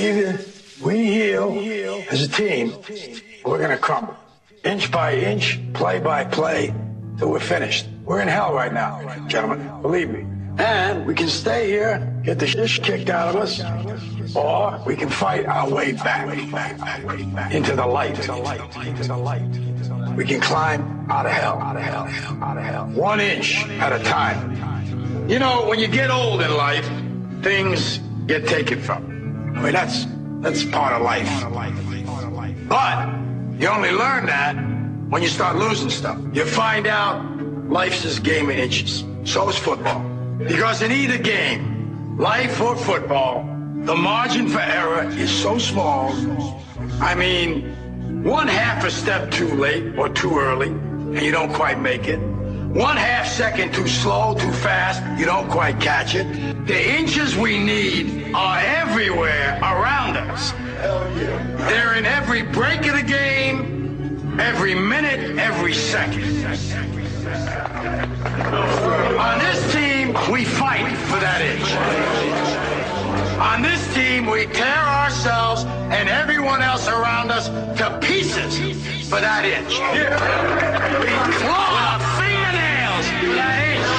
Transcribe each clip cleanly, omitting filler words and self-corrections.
Either we heal as a team, or we're going to crumble. Inch by inch, play by play, till we're finished. We're in hell right now, gentlemen. Believe me. And we can stay here, get the shit kicked out of us, or we can fight our way back into the light. We can climb out of hell. 1 inch at a time. You know, when you get old in life, things get taken from you. I mean, that's part of life. But you only learn that when you start losing stuff. You find out life's this game of inches. So is football. Because in either game, life or football, the margin for error is so small. I mean, 1/2 a step too late or too early, and you don't quite make it. 1/2 second too slow, too fast, you don't quite catch it. The inches we need are everywhere around us. They're in every break of the game, every minute, every second. On this team, we fight for that inch. On this team, we tear ourselves and everyone else around us to pieces for that inch. We claw our fingernails for that inch.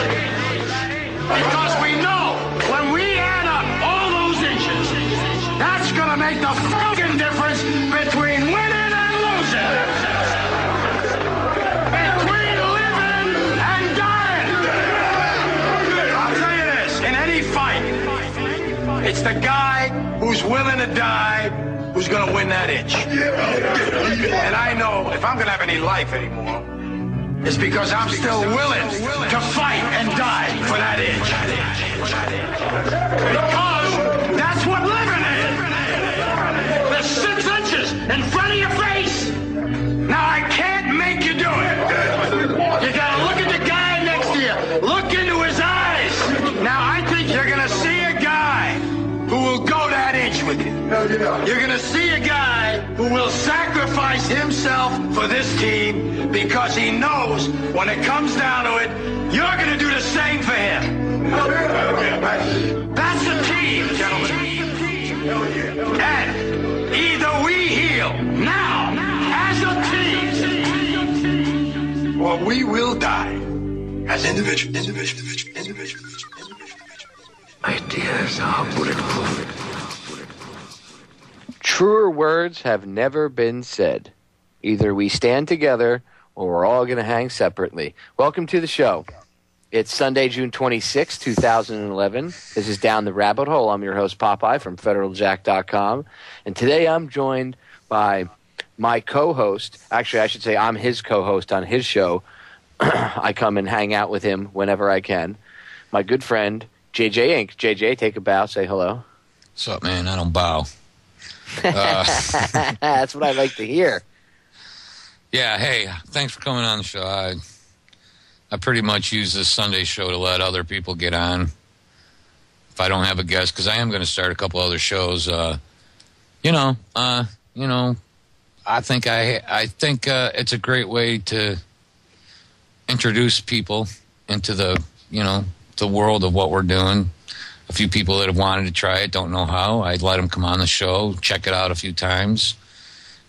Because we know when we add up all those inches, that's going to make the fucking difference between winning and losing. Between living and dying. I'll tell you this, in any fight, it's the guy who's willing to die who's going to win that inch. And I know if I'm going to have any life anymore, it's because I'm still willing to fight and die for that inch. Because that's what living is. There's 6 inches in front of your face. Now, I can't make you do it. You got to look at the guy next to you. Look into his eyes. Now, I think you're going to see a guy who will go that inch with you. You're going to see a guy who will sacrifice himself for this team because he knows when it comes down to it, you're going to do the same for him. That's a team, gentlemen. And either we heal now as a team, or we will die as individuals. Ideas are bulletproof. Truer words have never been said. Either we stand together or we're all going to hang separately. Welcome to the show. It's Sunday, June 26, 2011. This is Down the Rabbit Hole. I'm your host, Popeye, from FederalJack.com. And today I'm joined by my co-host. Actually, I should say I'm his co-host on his show. I come and hang out with him whenever I can. My good friend, JJink. JJ, take a bow. Say hello. What's up, man? I don't bow. That's what I like to hear. Yeah, hey, thanks for coming on the show. I pretty much use this Sunday show to let other people get on. If I don't have a guest, because I am going to start a couple other shows. I think it's a great way to introduce people into the world of what we're doing. A few people that have wanted to try it don't know how. I'd let them come on the show, check it out a few times.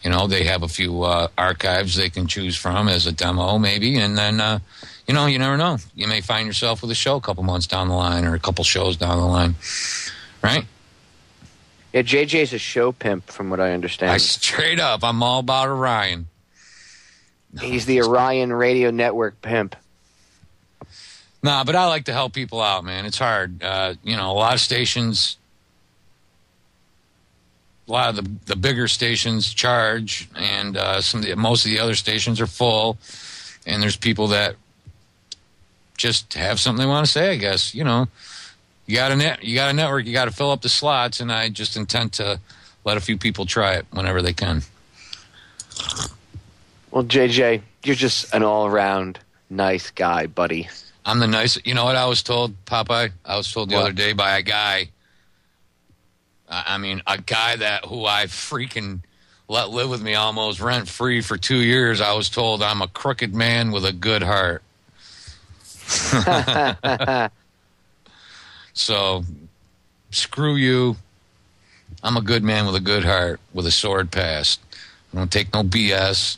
You know, they have a few archives they can choose from as a demo maybe. And then, you never know. You may find yourself with a show a couple months down the line or a couple shows down the line. Right? Yeah, JJ's a show pimp from what I understand. Straight up, I'm all about Orion. He's the Orion Radio Network pimp. Nah, but I like to help people out, man. It's hard. A lot of stations, a lot of the bigger stations charge, and most of the other stations are full. And there's people that just have something they want to say, I guess. You got a network, you got to fill up the slots, and I just intend to let a few people try it whenever they can. Well, JJ, you're just an all-around nice guy, buddy. I'm the nice. You know what I was told, Popeye? I was told the other day by a guy. A guy who I freaking let live with me almost rent-free for 2 years. I was told I'm a crooked man with a good heart. So, screw you. I'm a good man with a good heart, with a sordid past. I don't take no BS.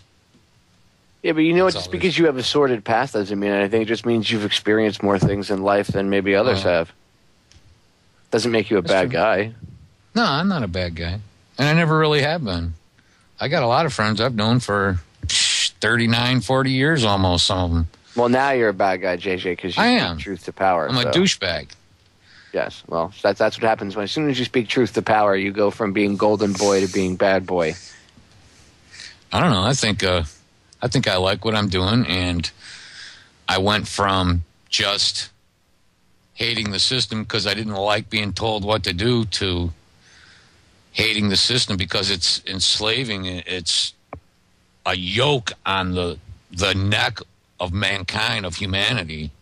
Yeah, but you know what? Just because you have a sordid past doesn't mean anything. It just means you've experienced more things in life than maybe others have. Doesn't make you a bad guy. No, I'm not a bad guy. And I never really have been. I got a lot of friends I've known for 39, 40 years almost, some of them. Well, now you're a bad guy, JJ, because you speak truth to power. I'm a douchebag. Yes, well, that's what happens when as soon as you speak truth to power, you go from being golden boy to being bad boy. I don't know. I think I like what I'm doing, and I went from just hating the system because I didn't like being told what to do to hating the system because it's enslaving. It's a yoke on the neck of mankind, of humanity.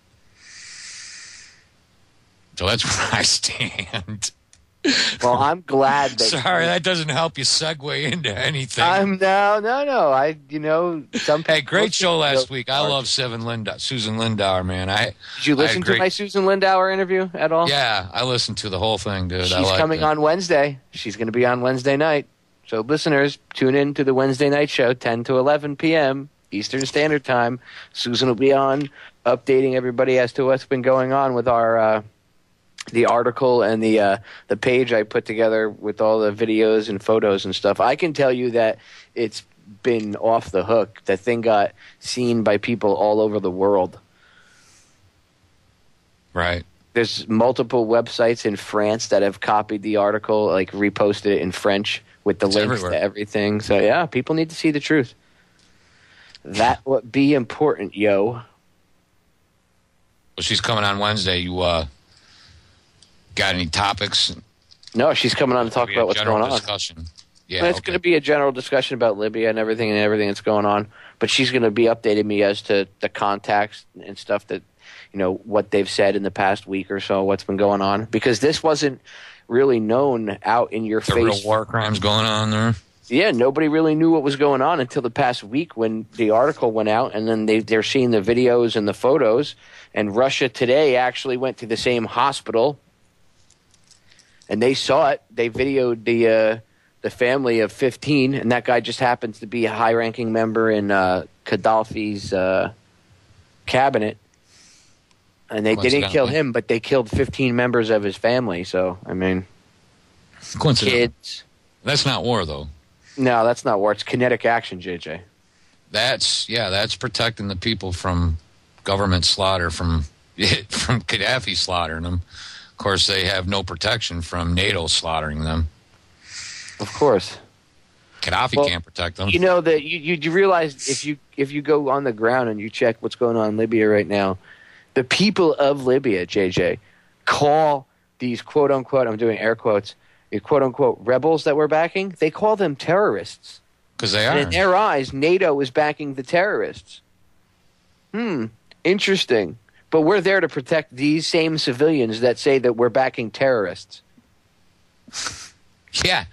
So that's where I stand. Well, I'm glad that... Sorry, that doesn't help you segue into anything. No. Hey, great show last week. I love Susan Lindauer, man. Did you listen to my Susan Lindauer interview at all? Yeah, I listened to the whole thing, dude. She's coming on Wednesday. She's going to be on Wednesday night. So listeners, tune in to the Wednesday night show, 10 to 11 p.m. Eastern Standard Time. Susan will be on, updating everybody as to what's been going on with our... the article and the page I put together with all the videos and photos and stuff. I can tell you that it's been off the hook. The thing got seen by people all over the world. Right. There's multiple websites in France that have copied the article, like reposted it in French with the links to everything. So yeah, people need to see the truth. That would be important, yo. Well, she's coming on Wednesday. You got any topics? No, she's coming on to talk about what's going on. Discussion. Yeah, it's going to be a general discussion about Libya and everything that's going on. But she's going to be updating me as to the contacts and stuff that, what they've said in the past week or so, what's been going on. Because this wasn't really known out in your face. The real war crimes going on there. Yeah, nobody really knew what was going on until the past week when the article went out, and then they're seeing the videos and the photos. And Russia Today actually went to the same hospital. And they saw it. They videoed the family of 15, and that guy just happens to be a high-ranking member in Gaddafi's cabinet. And they didn't kill him, but they killed 15 members of his family. So, I mean, kids. That's not war, though. No, that's not war. It's kinetic action, JJ. That's protecting the people from government slaughter, from Gaddafi slaughtering them. Of course, they have no protection from NATO slaughtering them. Of course, Gaddafi can't protect them. You know that you realize if you go on the ground and you check what's going on in Libya right now, the people of Libya, JJ, call these quote unquote, I'm doing air quotes, quote unquote rebels that we're backing. They call them terrorists because they are. And in their eyes, NATO is backing the terrorists. Interesting. But we're there to protect these same civilians that say that we're backing terrorists. Yeah.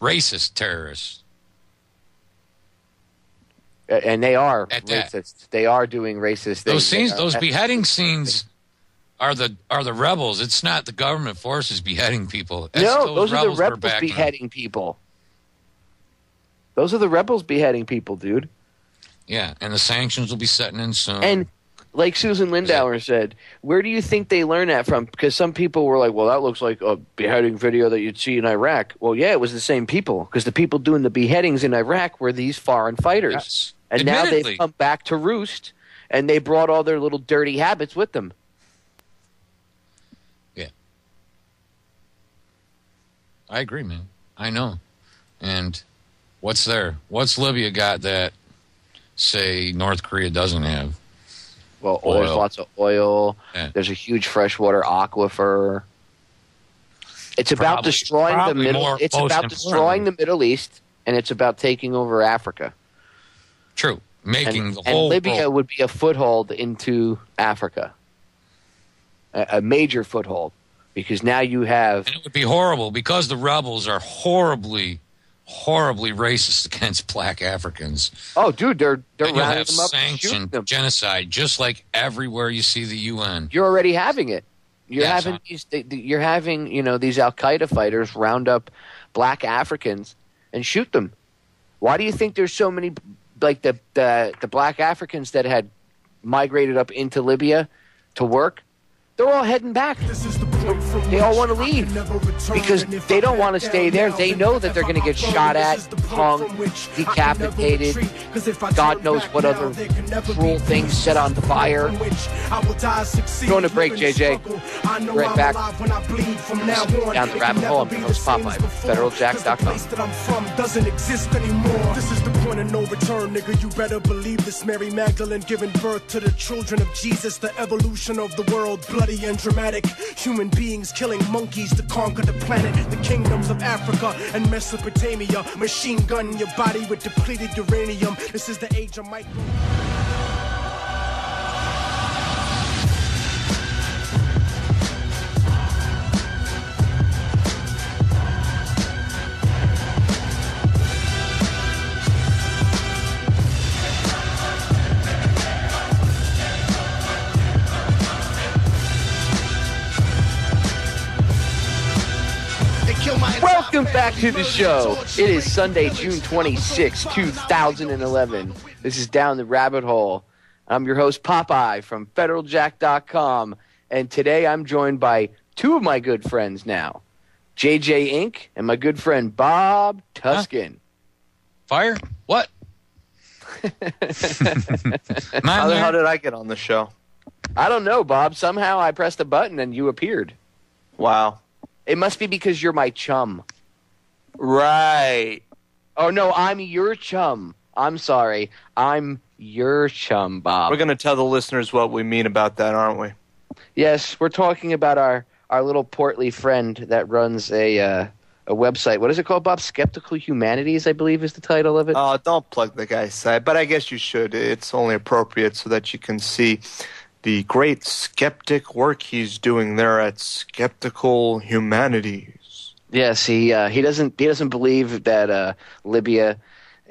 Racist terrorists. And they are racist. They are doing racist things. Those beheading scenes are the rebels. It's not the government forces beheading people. Those are the rebels beheading people. Those are the rebels beheading people, dude. Yeah, and the sanctions will be setting in soon. And like Susan Lindauer said, where do you think they learned that from? Because some people were like, well, that looks like a beheading video that you'd see in Iraq. Well, yeah, it was the same people. Because the people doing the beheadings in Iraq were these foreign fighters. Yes. And now they've come back to roost, and they brought all their little dirty habits with them. Yeah. I agree, man. I know. And what's there? What's Libya got that, say, North Korea doesn't have? Well, there's lots of oil. Yeah. There's a huge freshwater aquifer. It's about destroying the Middle. It's about destroying the Middle East, and it's about taking over Africa. True, making the whole. And Libya would be a foothold into Africa, a major foothold, because now you have. And it would be horrible because the rebels are horribly racist against black Africans. Oh, dude, they're rounding them up, sanctioned them. Genocide, just like everywhere you see the UN. You're already having it. You're having these Al Qaeda fighters round up black Africans and shoot them. Why do you think there's so many, like the black Africans that had migrated up into Libya to work? They're all heading back. They all want to leave because they don't want to stay there. They know that they're going to get shot at, hung, decapitated, God knows what other cruel things set on fire. Going to break, JJ. Right back. Down the rabbit hole. I'm your host, Popeye. FederalJack.com. Doesn't exist anymore. This is the point of no return, nigga. You better believe this. Mary Magdalene giving birth to the children of Jesus. The evolution of the world, bloody and dramatic. Human beings killing monkeys to conquer the planet. The kingdoms of Africa and Mesopotamia. Machine gun your body with depleted uranium. This is the age of micro. Welcome back to the show. It is Sunday, June 26, 2011. This is Down the Rabbit Hole. I'm your host, Popeye, from FederalJack.com. And today I'm joined by two of my good friends now, JJink and my good friend Bob Tuskin. Fire? What? How did I get on the show? I don't know, Bob. Somehow I pressed a button and you appeared. Wow. It must be because you're my chum. Right. Oh, no, I'm your chum. I'm sorry. I'm your chum, Bob. We're going to tell the listeners what we mean about that, aren't we? Yes, we're talking about our little portly friend that runs a website. What is it called, Bob? Skeptical Humanities, I believe, is the title of it. Oh, don't plug the guy's site, but I guess you should. It's only appropriate so that you can see the great skeptic work he's doing there at Skeptical Humanities. Yes, he doesn't believe that Libya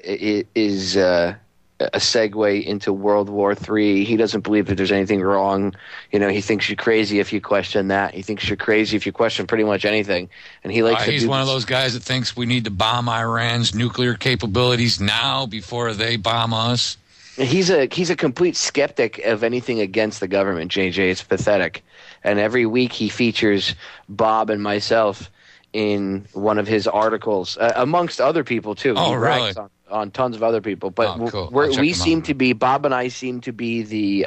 is a segue into World War III. He doesn't believe that there's anything wrong. You know, he thinks you're crazy if you question that. He thinks you're crazy if you question pretty much anything. And he likes. He's one of those guys that thinks we need to bomb Iran's nuclear capabilities now before they bomb us. He's a complete skeptic of anything against the government, JJ. It's pathetic. And every week he features Bob and myself in one of his articles, amongst other people too. Oh, he really? On tons of other people. But cool. Bob and I seem to be the...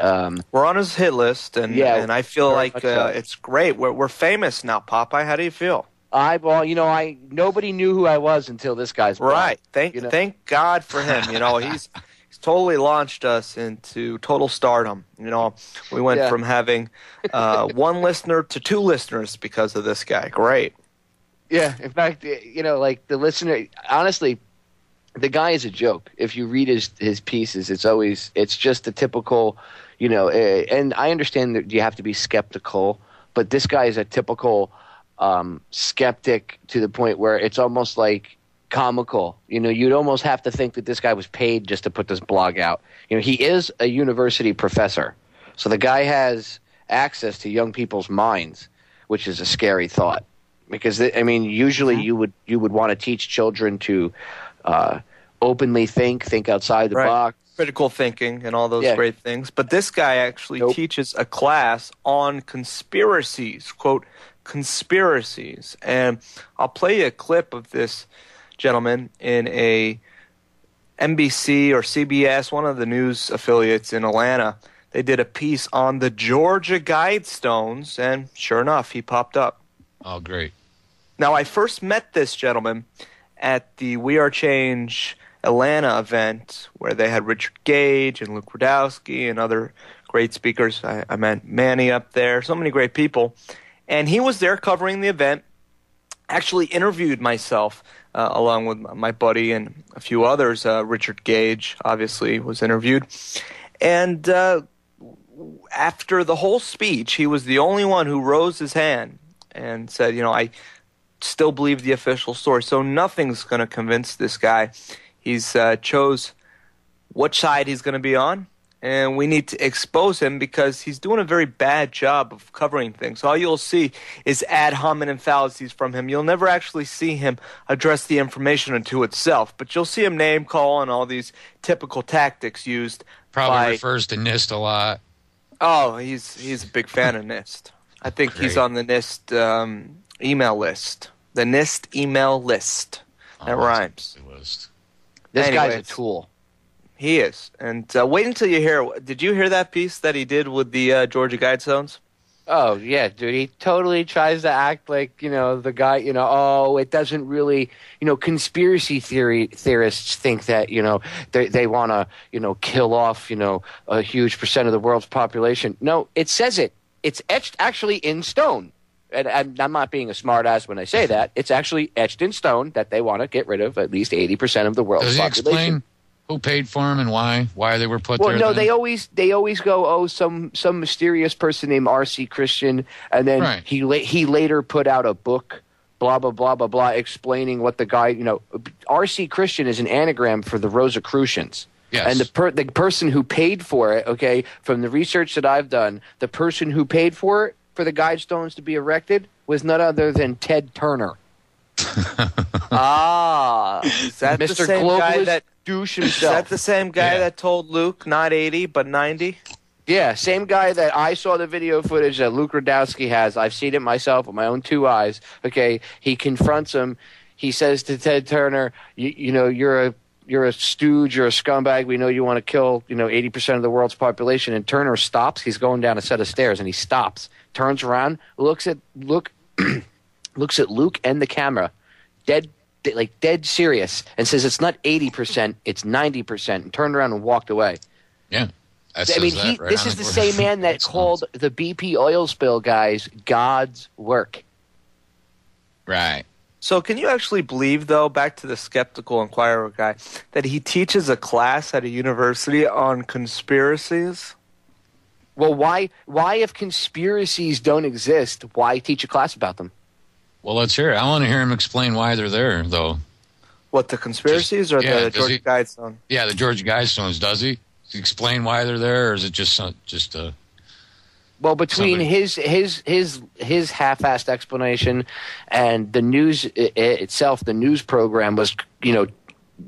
we're on his hit list, and I feel like it's great. We're famous now, Popeye. How do you feel? Nobody knew who I was until this guy's Bob. Right. Thank God for him. You know, he's totally launched us into total stardom. You know, we went from having one listener to two listeners because of this guy. Great. Yeah. In fact, like the listener, honestly, the guy is a joke. If you read his pieces, it's just a typical, and I understand that you have to be skeptical, but this guy is a typical skeptic to the point where it's almost like comical. You'd almost have to think that this guy was paid just to put this blog out. He is a university professor, so the guy has access to young people's minds, which is a scary thought. Because usually you would want to teach children to openly think outside the box, critical thinking, and all those great things. But this guy actually teaches a class on conspiracies, quote, conspiracies. And I'll play you a clip of this gentleman in a NBC or CBS, one of the news affiliates in Atlanta. They did a piece on the Georgia Guidestones, and sure enough, he popped up. Oh, great. Now, I first met this gentleman at the We Are Change Atlanta event where they had Richard Gage and Luke Rudowski and other great speakers. I met Manny up there, so many great people. And he was there covering the event, actually interviewed myself along with my buddy and a few others. Richard Gage, obviously, was interviewed. And after the whole speech, he was the only one who rose his hand and said, I still believe the official story. So nothing's going to convince this guy. He's chose which side he's going to be on, and we need to expose him because he's doing a very bad job of covering things. All you'll see is ad hominem fallacies from him. You'll never actually see him address the information unto itself, but you'll see him name call and all these typical tactics used. Probably refers to NIST a lot. Oh, he's a big fan of NIST. I think he's on the NIST email list. The NIST email list. That rhymes. This guy's a tool. He is. And wait until you hear. Did you hear that piece that he did with the Georgia Guidestones? Oh, yeah, dude. He totally tries to act like, the guy, it doesn't really, conspiracy theorists think that, they want to, kill off, a huge percent of the world's population. No, it says it. It's etched actually in stone. And I'm not being a smartass when I say that. It's actually etched in stone that they want to get rid of at least 80% of the world's population. Does he explain who paid for him and why they were put there? Well, no, they always go, some mysterious person named R.C. Christian, and then he later put out a book, blah blah blah blah blah, explaining what the guy, R.C. Christian is an anagram for the Rosicrucians. Yes. And the person who paid for it, okay, from the research that I've done, the person who paid for it, for the Guidestones to be erected, was none other than Ted Turner. Is that Mr. the same guy that douche himself? Is that the same guy that told Luke not 80 but 90? Yeah, same guy that I saw the video footage that Luke Radowski has. I've seen it myself with my own two eyes. Okay, he confronts him. He says to Ted Turner, you're a stooge, you're a scumbag. We know you want to kill, 80% of the world's population. And Turner stops. He's going down a set of stairs, and he stops, turns around, looks at Luke and the camera, dead serious, and says it's not 80%, it's 90%, and turned around and walked away. Yeah. This is the same man that called the BP oil spill guys God's work. Right. So can you actually believe, though, back to the skeptical inquirer guy, that he teaches a class at a university on conspiracies? Well, why if conspiracies don't exist, why teach a class about them? Well, let's hear it. I want to hear him explain why they're there, though. What, the conspiracies or the Georgia Guidestone? Yeah, the Georgia Guidestones. Does he? Does he explain why they're there, or is it just Well, between his half-assed explanation and the news itself, the news program was,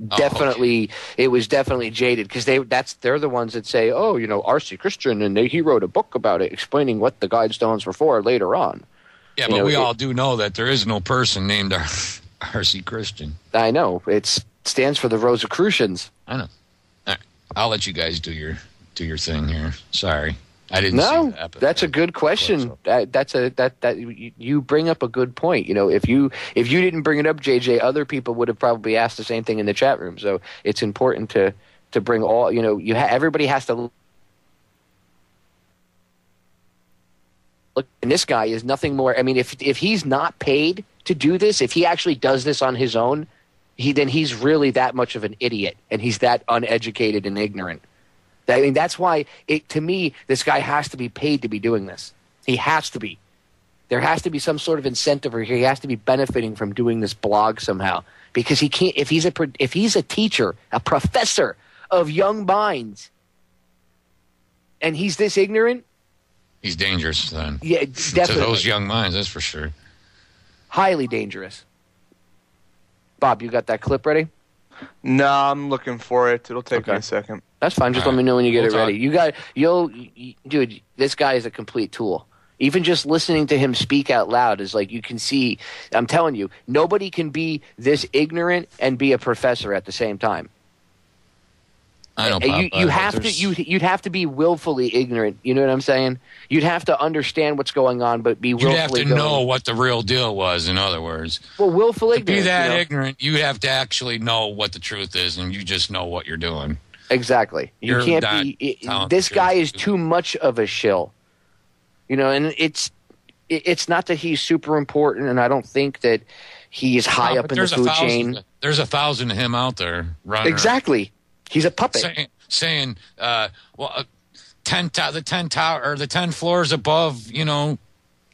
definitely it was definitely jaded because they're the ones that say, R.C. Christian, and he wrote a book about it explaining what the Guidestones were for later on. Yeah, but we all do know that there is no person named R.C. Christian. I know. It stands for the Rosicrucians. I know. All right. I'll let you guys do your thing here. Sorry. I didn't see that. That's a good question. You bring up a good point. If you didn't bring it up, JJ, other people would have probably asked the same thing in the chat room. So it's important to bring all. Everybody has to look. And this guy is nothing more. I mean, if he's not paid to do this, if he actually does this on his own, then he's really that much of an idiot, and he's that uneducated and ignorant. I mean, that's why, to me, this guy has to be paid to be doing this. He has to be. There has to be some sort of incentive, or he has to be benefiting from doing this blog somehow. Because he can't. If he's a teacher, a professor of young minds, and he's this ignorant, he's dangerous. Then, yeah, definitely to those young minds, that's for sure. Highly dangerous. Bob, you got that clip ready? No, I'm looking for it. It'll take me a second. That's fine. Just let me know when you get it ready. Dude, this guy is a complete tool. Even just listening to him speak out loud is like, you can see, I'm telling you, nobody can be this ignorant and be a professor at the same time. I know, you'd have to be willfully ignorant. You know what I'm saying? You'd have to understand what's going on, but be willfully ignorant. You'd have to know what the real deal was, in other words. Well, willful ignorance. To be that ignorant, you have to actually know what the truth is, and you just know what you're doing. Exactly. You can't be. This guy is too much of a shill. And it's not that he's super important, and I don't think that he is high up in the food chain. There's 1,000 of him out there running. Exactly. He's a puppet. Saying, the 10 floors above,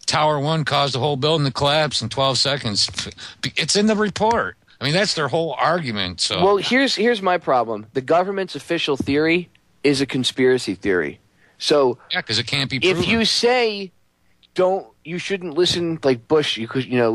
Tower 1 caused the whole building to collapse in 12 seconds. It's in the report. I mean, that's their whole argument. So, well, here's my problem. The government's official theory is a conspiracy theory. So Yeah, because it can't be proven. if you say you shouldn't listen like Bush. We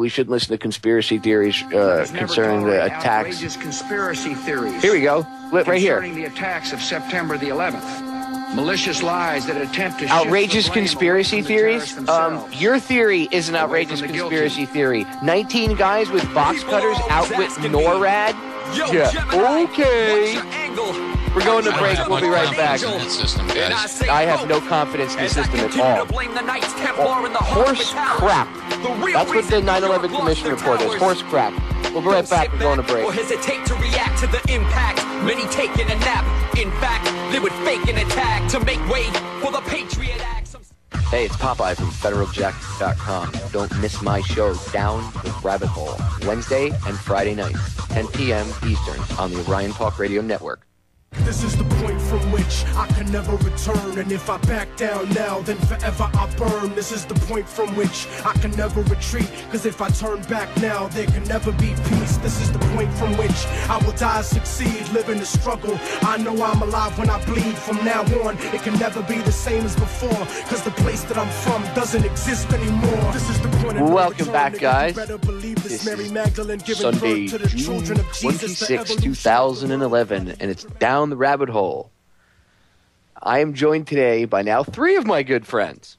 shouldn't listen to conspiracy theories concerning the attacks. Outrageous conspiracy theories. Here we go, right here. Concerning the attacks of September the 11th. Malicious lies that attempt to Outrageous shift the blame conspiracy away from the theories. terrorists themselves. Your theory is an outrageous from the conspiracy theory. 19 guys with box cutters outwit NORAD. Yeah. Okay. We're going to break. We'll be right back. In that system, guys. I have no confidence in the system at all. Horse crap. That's what the 9/11 Commission report is. Horse crap. We'll be right back. We're going to break. Or hesitate to react to the impact. Many taking a nap. In fact, they would fake an attack to make way for the Patriot Act. Hey, it's Popeye from FederalJack.com. Don't miss my show, Down the Rabbit Hole, Wednesday and Friday nights, 10 p.m. Eastern on the Orion Talk Radio Network. This is the point from which I can never return. And if I back down now, then forever I burn. This is the point from which I can never retreat. Cause if I turn back now, there can never be peace. This is the point from which I will die, succeed, live in the struggle. I know I'm alive when I bleed. From now on, it can never be the same as before. Cause the place that I'm from doesn't exist anymore. This is the point of Welcome no back, return, guys. This This Mary is Magdalene giving Sunday, birth to the children June of Jesus, the 26, evolution 2011, and it's Down the Rabbit Hole. I am joined today by now 3 of my good friends.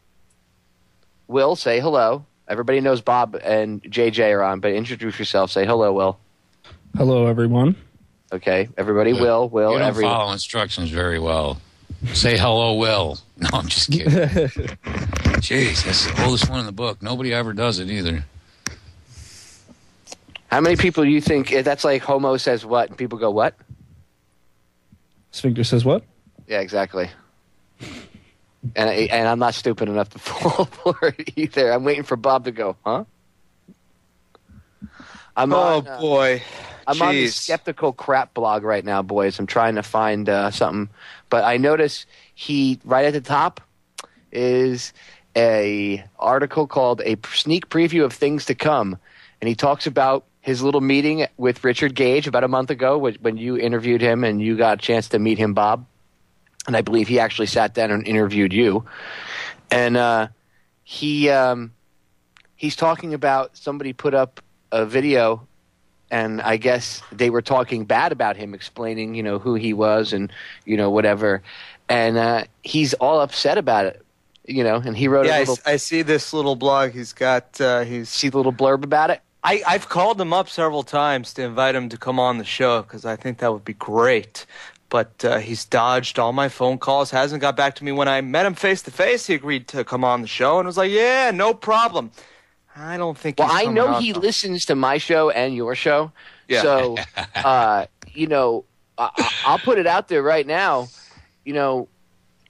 Will, say hello. Everybody knows Bob and JJ are on, but introduce yourself. Say hello, Will. Hello, everyone. Okay, everybody, Will, You don't everyone. follow instructions very well. Say hello, Will. No, I'm just kidding. Jeez, that's the oldest one in the book. Nobody ever does it either. How many people do you think, that's like homo says what, and people go, what? Sphincter says what? Yeah, exactly. And I'm not stupid enough to fall for it either. I'm waiting for Bob to go, huh? I'm on the Skeptical Crap blog right now, boys. I'm trying to find something. But I notice right at the top is a article called A Sneak Preview of Things to Come. And he talks about his little meeting with Richard Gage about a month ago when you interviewed him and you got a chance to meet him, Bob. And I believe he actually sat down and interviewed you. And he's talking about somebody put up a video, and I guess they were talking bad about him, explaining, who he was and, whatever. And he's all upset about it, and he wrote a little... I see this little blog. He's got... See the little blurb about it? I've called him up several times to invite him to come on the show because I think that would be great. But he's dodged all my phone calls, hasn't got back to me. When I met him face-to-face, he agreed to come on the show and was like, yeah, no problem. I don't think he's I coming know out, he though. listens to my show and your show. Yeah. So, I'll put it out there right now.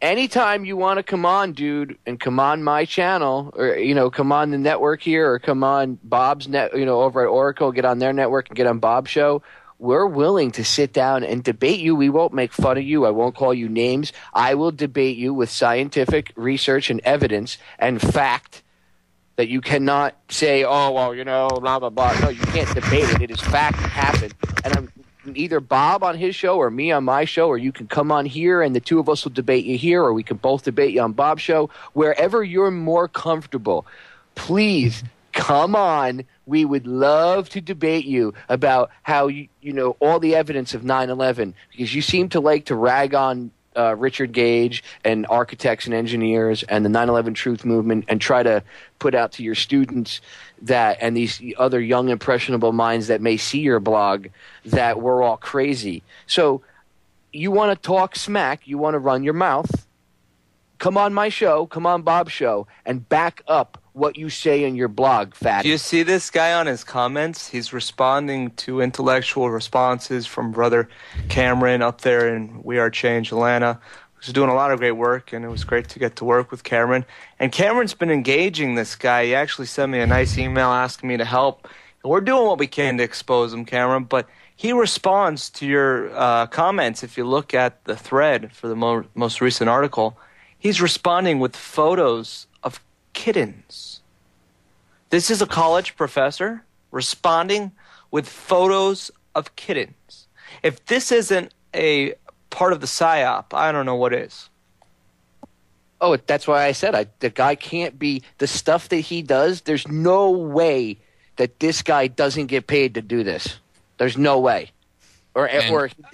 Anytime you want to come on, dude, and come on my channel, or come on the network here, or come on Bob's net, over at Oracle, get on their network and get on Bob's show. We're willing to sit down and debate you. We won't make fun of you. I won't call you names. I will debate you with scientific research and evidence and fact that you cannot say, oh, well, blah, blah, blah. No, you can't debate it. It is fact. It happened. And I'm either Bob on his show or me on my show, or you can come on here and the two of us will debate you here, or we can both debate you on Bob's show. Wherever you're more comfortable, please come on. We would love to debate you about how, all the evidence of 9/11, because you seem to like to rag on Richard Gage and architects and engineers and the 9/11 Truth Movement and try to put out to your students that, and these other young impressionable minds that may see your blog, that we're all crazy. So you want to talk smack, you want to run your mouth, come on my show, come on Bob's show, and back up what you say in your blog, fatty. Do you see this guy on his comments? He's responding to intellectual responses from Brother Cameron up there in We Are Change, Atlanta, who's doing a lot of great work, and it was great to get to work with Cameron. And Cameron's been engaging this guy. He actually sent me a nice email asking me to help. And we're doing what we can to expose him, Cameron, but he responds to your comments. If you look at the thread for the most recent article, he's responding with photos of kittens. This is a college professor responding with photos of kittens. If this isn't a part of the psyop, I don't know what is. Oh, that's why I said the guy can't be the stuff that he does. There's no way that this guy doesn't get paid to do this. There's no way. Or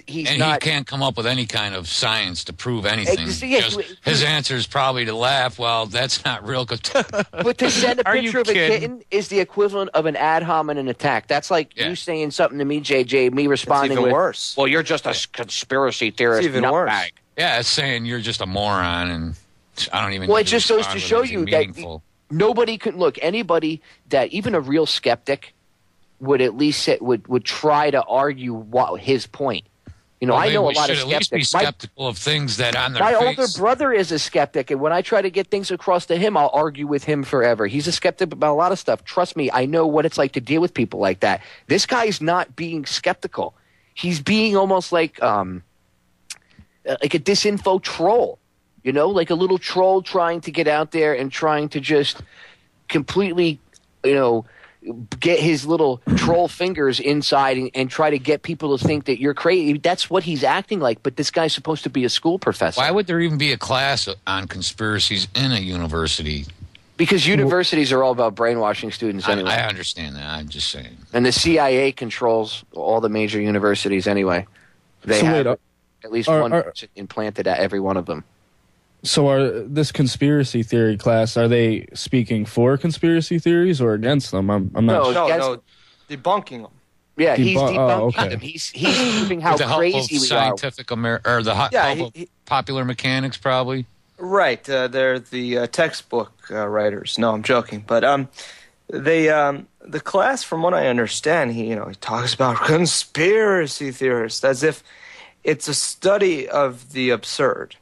he's and not. He can't come up with any kind of science to prove anything. Yes, his answer is probably to laugh. Well, that's not real. But to send a picture of a kitten is the equivalent of an ad hominem attack. That's like you saying something to me, JJ, me responding it's even with, worse. Well, you're just a conspiracy theorist. It's even worse. Yeah, it's saying you're just a moron, and I don't even. Well, it just goes to show you that nobody can look. Anybody that even a real skeptic would at least would try to argue his point. You know, I know a lot of skeptics. At least be skeptical of things that on their My face. older brother is a skeptic, and when I try to get things across to him, I'll argue with him forever. He's a skeptic about a lot of stuff. Trust me, I know what it's like to deal with people like that. This guy's not being skeptical. He's being almost like a disinfo troll. You know, like a little troll trying to get out there and trying to just completely, get his little troll fingers inside and try to get people to think that you're crazy. That's what he's acting like, but this guy's supposed to be a school professor. Why would there even be a class on conspiracies in a university? Because universities are all about brainwashing students anyway. I understand that. I'm just saying. And the CIA controls all the major universities anyway. They have at least one implanted at every one of them. So this conspiracy theory class, are they speaking for conspiracy theories or against them? I'm not No, debunking them. Yeah, he's debunking them. He's proving how crazy we are. The popular mechanics, probably. Right, they're the textbook writers. No, I'm joking, but the class, from what I understand, he talks about conspiracy theorists as if it's a study of the absurd.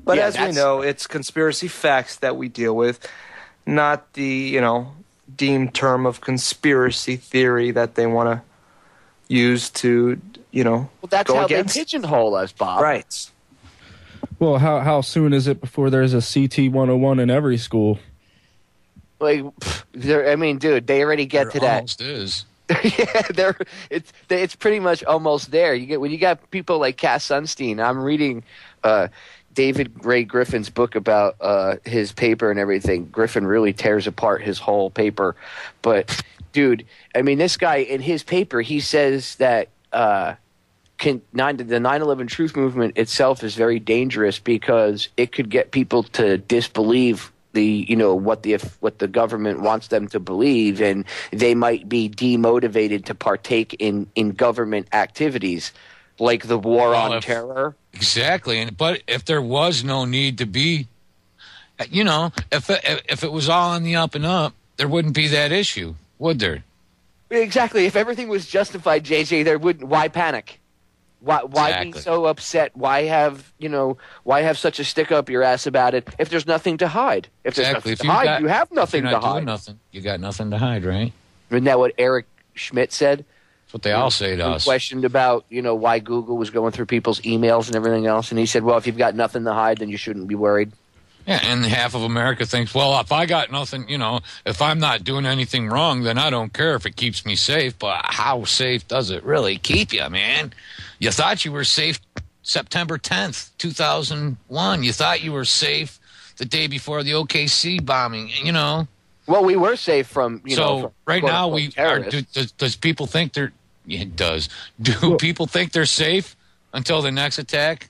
But as we know, it's conspiracy facts that we deal with, not the, deemed term of conspiracy theory that they want to use to, Well, that's go how against. they pigeonhole us, Bob. Right. Well, how soon is it before there's a CT 101 in every school? Like, dude, they already get to that. Almost is. Yeah, it's pretty much almost there. When you got people like Cass Sunstein. I'm reading David Ray Griffin's book about his paper and everything. Griffin really tears apart his whole paper. But, dude, this guy in his paper, he says that the 9/11 truth movement itself is very dangerous because it could get people to disbelieve what the government wants them to believe, and they might be demotivated to partake in government activities like the war on terror. Exactly, but if there was no need to be, if it was all on the up and up, there wouldn't be that issue, would there? Exactly. If everything was justified, JJ, there wouldn't. Why panic? Why be so upset? Why have such a stick up your ass about it? If there's nothing to hide, if there's nothing to hide, you have nothing to hide. You got nothing to hide, right? Isn't that what Eric Schmidt said? That's what they all say to us. Questioned about why Google was going through people's emails and everything else, and he said, "Well, if you've got nothing to hide, then you shouldn't be worried." Yeah, and half of America thinks, well, if I got nothing, if I'm not doing anything wrong, then I don't care if it keeps me safe. But how safe does it really keep you, man? You thought you were safe September 10th, 2001. You thought you were safe the day before the OKC bombing, Well, we were safe from, So right now, does people think they're... It does. Do people think they're safe until the next attack?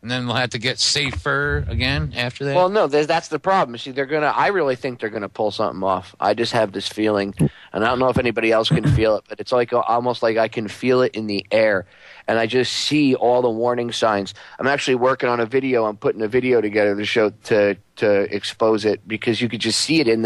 And then we'll have to get safer again after that? Well, no, that's the problem. See, I really think they're going to pull something off. I just have this feeling, and I don't know if anybody else can feel it, but it's almost like I can feel it in the air, and I just see all the warning signs. I'm actually working on a video. I'm putting a video together to show to expose it, because you could just see it in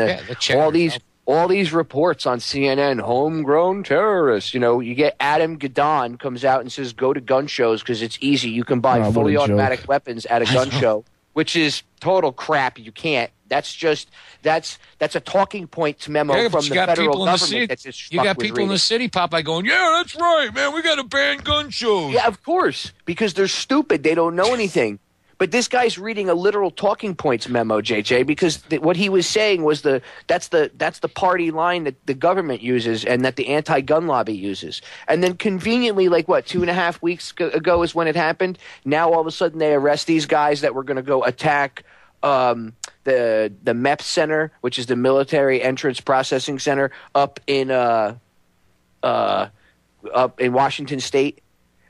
all these reports on CNN, homegrown terrorists. You get Adam Gadon comes out and says, go to gun shows because it's easy. You can buy fully automatic weapons at a gun show, which is total crap. You can't. That's a talking points memo from the federal government. You got people in the city, Popeye, going, yeah, that's right, man. We got to ban gun shows. Yeah, of course, because they're stupid. They don't know anything. But this guy's reading a literal talking points memo, JJ, because what he was saying was that's the party line that the government uses and that the anti-gun lobby uses. And then conveniently, 2.5 weeks ago is when it happened. Now all of a sudden they arrest these guys that were going to go attack the MEP Center, which is the Military Entrance Processing Center up in Washington State.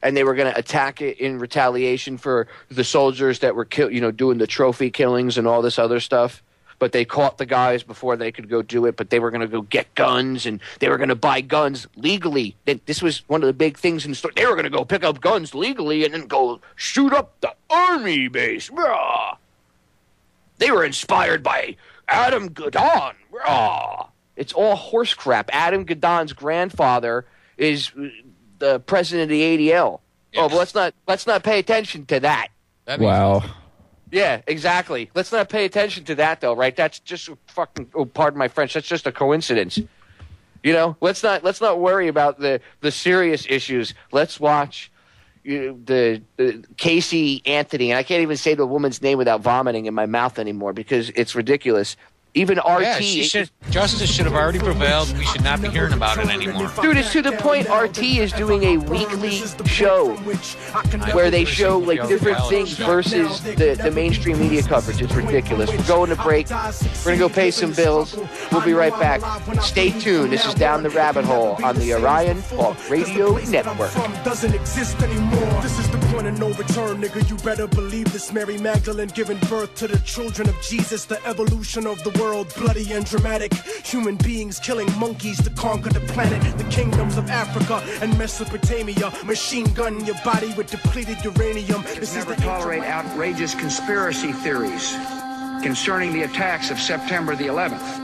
And they were going to attack it in retaliation for the soldiers that were doing the trophy killings and all this other stuff. But they caught the guys before they could go do it. But they were going to go get guns, and they were going to buy guns legally. This was one of the big things in the story. They were going to go pick up guns legally and then go shoot up the army base. Rah! They were inspired by Adam Gadon. Rah! It's all horse crap. Adam Gadon's grandfather is the president of the ADL. Yeah. Oh, but let's not pay attention to that. Wow. Yeah, exactly. Let's not pay attention to that, though, right? That's just fucking. Oh, pardon my French. That's just a coincidence. Let's not worry about the serious issues. Let's watch the Casey Anthony, and I can't even say the woman's name without vomiting in my mouth anymore because it's ridiculous. Even RT. Yeah, justice should have already prevailed. We should not be hearing about it anymore. Dude, it's to the point RT is doing a weekly show where they show different things versus the mainstream media coverage. It's ridiculous. We're going to break. We're going to go pay some bills. We'll be right back. Stay tuned. This is Down the Rabbit Hole on the Orion Talk Radio Network. Doesn't exist anymore. This is the point of no return, nigga. You better believe this. Mary Magdalene giving birth to the children of Jesus, the evolution of the world, bloody and dramatic. Human beings killing monkeys to conquer the planet. The kingdoms of Africa and Mesopotamia. Machine gun your body with depleted uranium. This never tolerate outrageous conspiracy theories concerning the attacks of September the 11th.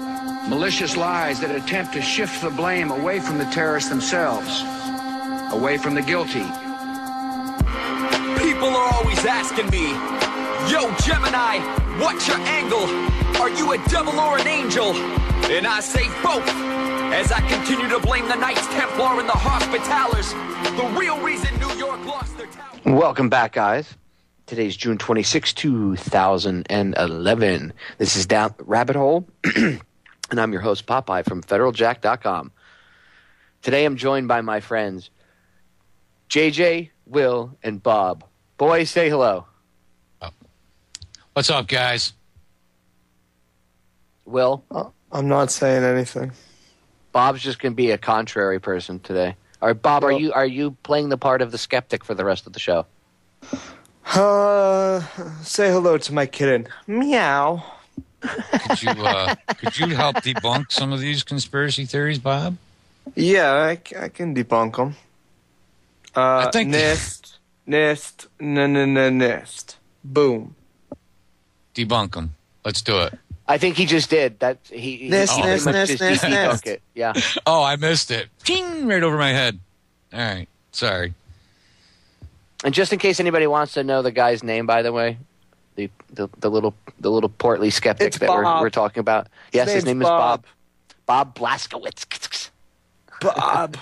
Malicious lies that attempt to shift the blame away from the terrorists themselves, away from the guilty. People are always asking me, yo, Gemini, what's your angle? Are you a devil or an angel? And I say both, as I continue to blame the Knights Templar and the Hospitallers, the real reason New York lost their town. Welcome back, guys. Today's June 26, 2011. This is Down Rabbit Hole, and I'm your host, Popeye, from FederalJack.com. Today I'm joined by my friends, JJ, Will, and Bob. Boys, say hello. What's up, guys? Will? I'm not saying anything. Bob's just going to be a contrary person today. All right, Bob, are you playing the part of the skeptic for the rest of the show? Say hello to my kitten. Meow. Could you help debunk some of these conspiracy theories, Bob? Yeah, I can debunk them. I think nest. Boom. Debunk them. Let's do it. I think he just did. That he nest. it. Yeah. Oh, I missed it. Ting, right over my head. All right. Sorry. And just in case anybody wants to know the guy's name, by the way, the little portly skeptic it's that we're talking about. Yes, his name is Bob. Bob Blazkowicz. Bob.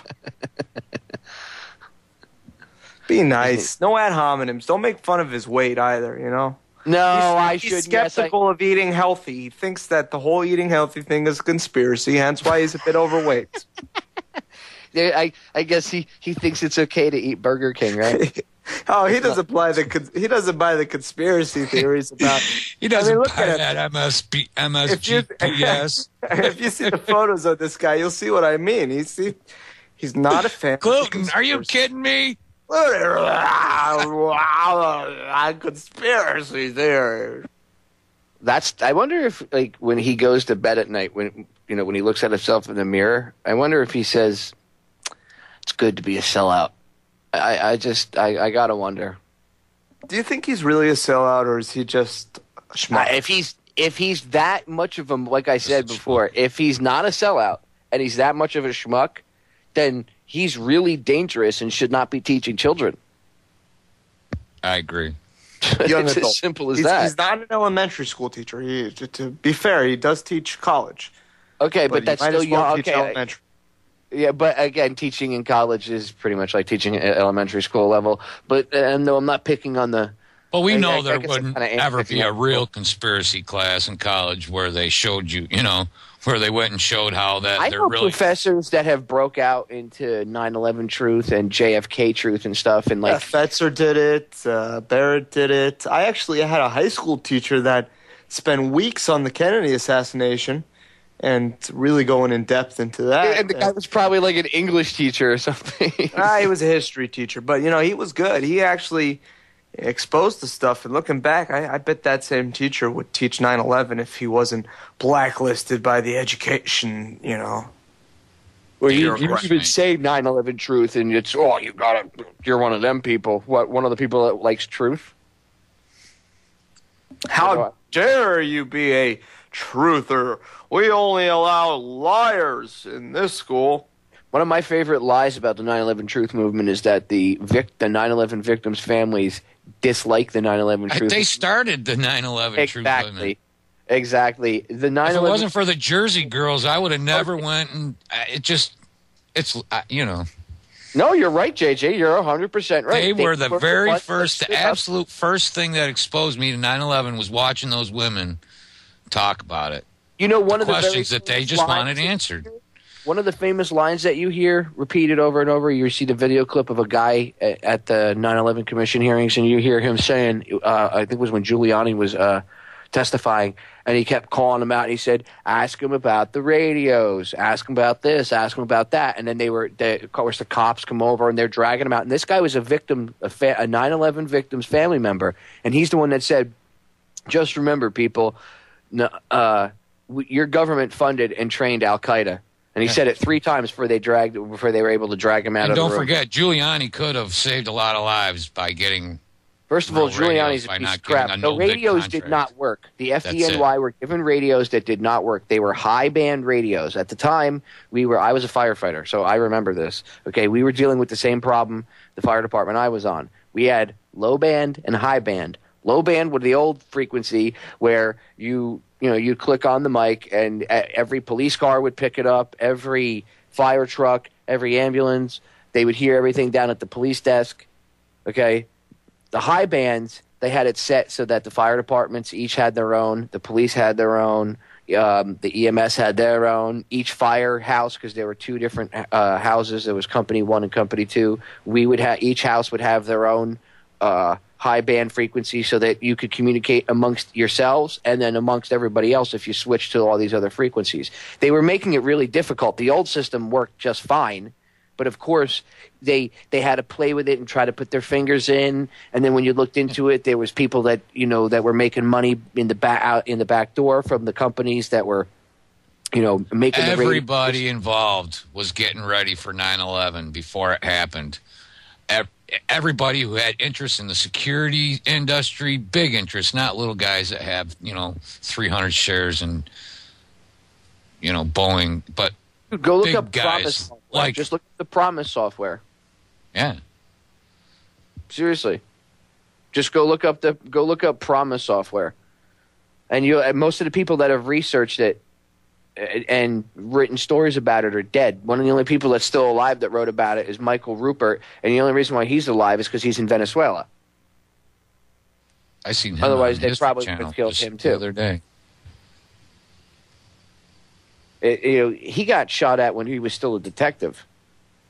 Be nice. No ad hominems. Don't make fun of his weight either, No, He's skeptical of eating healthy. He thinks that the whole eating healthy thing is a conspiracy, hence why he's a bit overweight. I guess he thinks it's okay to eat Burger King, right? Oh, he doesn't buy the conspiracy theories about. He doesn't buy that MSGPS. If you see the photos of this guy, you'll see what I mean. He's not a fan. Gluten? Are you kidding me? Conspiracy there. I wonder if when he goes to bed at night, when he looks at himself in the mirror, I wonder if he says, "It's good to be a sellout." I gotta wonder. Do you think he's really a sellout, or is he just a schmuck? If he's that much of a, like I said before, if he's not a sellout and he's that much of a schmuck, then he's really dangerous and should not be teaching children. I agree. It's as simple as that. He's not an elementary school teacher. To be fair, he does teach college. Okay, but that's still young. Okay, elementary. Yeah, but again, teaching in college is pretty much like teaching at elementary school level. But no, I'm not picking on the But we know I there guess wouldn't kinda ever be a answering real conspiracy class in college where they showed you, you know, where they went and showed how that I they're know really. professors that have broke out into 9/11 truth and JFK truth and stuff, and like Fetzer did it. Barrett did it. I actually had a high school teacher that spent weeks on the Kennedy assassination and really going in depth into that. and the guy was probably like an English teacher or something. He was a history teacher, but you know he was good. He actually exposed the stuff. And looking back, I bet that same teacher would teach 9/11 if he wasn't blacklisted by the education. You know. Well, you even say 9/11 truth, and it's you're one of them people. What, one of the people that likes truth? How dare you be a truther? We only allow liars in this school. One of my favorite lies about the 9/11 truth movement is that the 9/11 victims' families dislike the 9/11 truth. They started the 9/11 truth movement. Exactly. The 9/11. If it wasn't for the Jersey girls, I would have never went. And it's you know. No, you're right, JJ. You're 100% right. They were the very first, the absolute first thing that exposed me to 9/11 was watching those women talk about it. You know, one of the questions that they just wanted answered. One of the famous lines that you hear repeated over and over, you see the video clip of a guy at the 9/11 Commission hearings, and you hear him saying, I think it was when Giuliani was testifying, and he kept calling him out, and he said, ask him about the radios, ask him about this, ask him about that. And then of course, the cops come over, and they're dragging him out. And this guy was a victim, a 9/11 victim's family member, and he's the one that said, just remember, people, your government funded and trained Al-Qaeda. And he said it 3 times before they were able to drag him out and of the room. don't forget, Giuliani could have saved a lot of lives by getting. First of all, Giuliani's a piece of crap. The radios did not work. The FDNY were given radios that did not work. They were high-band radios. At the time, I was a firefighter, so I remember this. Okay, we were dealing with the same problem the fire department I was on. We had low-band and high-band. Low-band was the old frequency where you click on the mic and every police car would pick it up, every fire truck, every ambulance. They would hear everything down at the police desk. Okay? The high bands, they had it set so that the fire departments each had their own, the police had their own, the EMS had their own. Each firehouse, because there were 2 different houses, there was Company 1 and Company 2. Each house would have their own high band frequency so that you could communicate amongst yourselves and then amongst everybody else if you switched to all these other frequencies. They were making it really difficult. The old system worked just fine, but of course they had to play with it and try to put their fingers in. And then when you looked into it, there was people that that were making money in the back door from the companies that were making everybody involved was getting ready for 9/11 before it happened. Everybody who had interest in the security industry, big interest, not little guys that have 300 shares in Boeing, but go look big up guys Promise software. Just look at the Promise software. Yeah, seriously, just go look up Promise software, and most of the people that have researched it and written stories about it are dead. One of the only people that's still alive that wrote about it is Michael Rupert, and the only reason why he's alive is because he's in Venezuela. I seen him. Otherwise, they probably would have killed him too. The other day, he got shot at when he was still a detective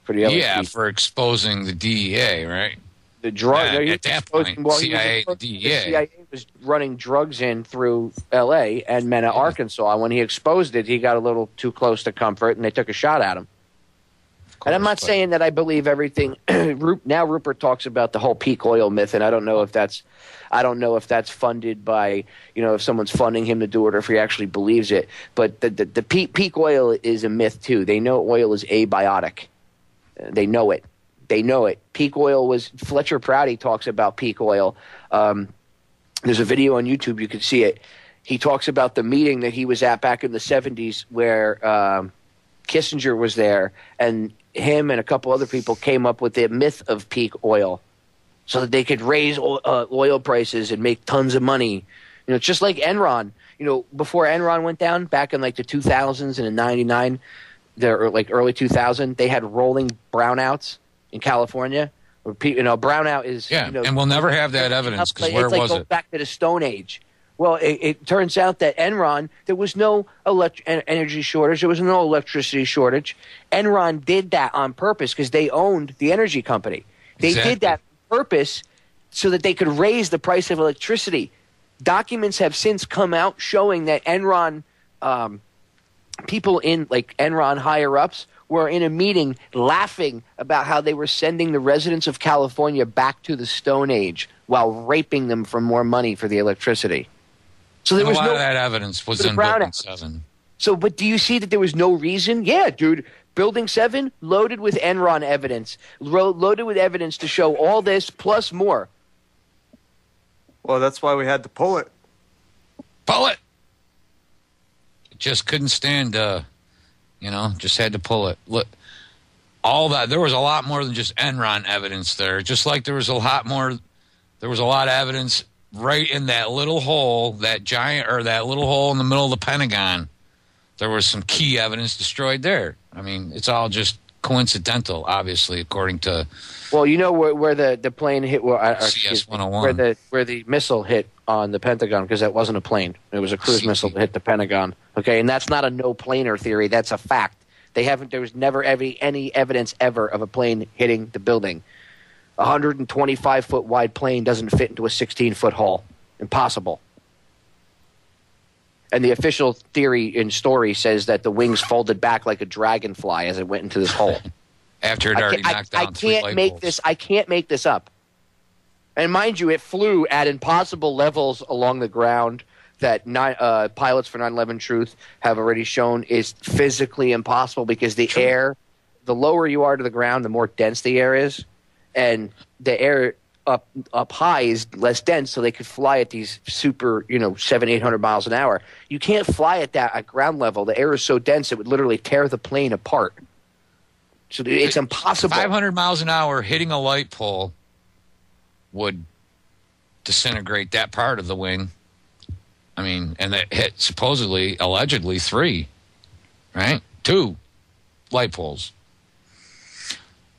for the LSD. Yeah, for exposing the DEA, right? The drug at that point, CIA and DEA. The CIA was running drugs in through L.A. and Mena, Arkansas. When he exposed it, he got a little too close to comfort, and they took a shot at him. And I'm not saying that I believe everything. Now Rupert talks about the whole peak oil myth, and I don't know if that's funded by if someone's funding him to do it or if he actually believes it. But the peak oil is a myth too. They know oil is abiotic. They know it. They know it. Peak oil was Fletcher Prouty talks about peak oil. There's a video on YouTube. You can see it. He talks about the meeting that he was at back in the 70s where Kissinger was there, and him and a couple other people came up with the myth of peak oil so that they could raise oil prices and make tons of money. It's just like Enron. Before Enron went down back in like the 2000s and in 99, early 2000, they had rolling brownouts in California. Brownout is and we'll never have that evidence because where was it? Back to the Stone Age. Well, it turns out that Enron, there was no energy shortage. There was no electricity shortage. Enron did that on purpose because they owned the energy company. They did that on purpose so that they could raise the price of electricity. Documents have since come out showing that Enron, people in like Enron higher-ups were in a meeting laughing about how they were sending the residents of California back to the Stone Age while raping them for more money for the electricity. So there was a lot of that evidence was in Building 7. So, but do you see that there was no reason? Yeah, dude. Building 7 loaded with Enron evidence, loaded with evidence to show all this plus more. Well, that's why we had to pull it. Pull it! Just couldn't stand, just had to pull it. Look, all that, there was a lot more than just Enron evidence there. Just like there was a lot of evidence right in that little hole, that little hole in the middle of the Pentagon. There was some key evidence destroyed there. I mean, it's all just coincidental, obviously, according to... Well, you know where the plane hit... CS-101. Where the missile hit on the Pentagon, because that wasn't a plane. It was a cruise missile that hit the Pentagon. Okay, and that's not a no-planer theory. That's a fact. There was never any evidence ever of a plane hitting the building. A 125-foot wide plane doesn't fit into a 16-foot hole. Impossible. And the official theory and story says that the wings folded back like a dragonfly as it went into this hole. After it already knocked down three light bulbs. I can't make this up. And mind you, it flew at impossible levels along the ground that pilots for 9/11 Truth have already shown is physically impossible because the air, the lower you are to the ground, the more dense the air is. And the air up high is less dense, so they could fly at these super, 700-800 miles an hour. You can't fly at that at ground level. The air is so dense it would literally tear the plane apart. So it's impossible. 500 miles an hour hitting a light pole would disintegrate that part of the wing. I mean, and that hit supposedly, allegedly 3, right? 2 light poles.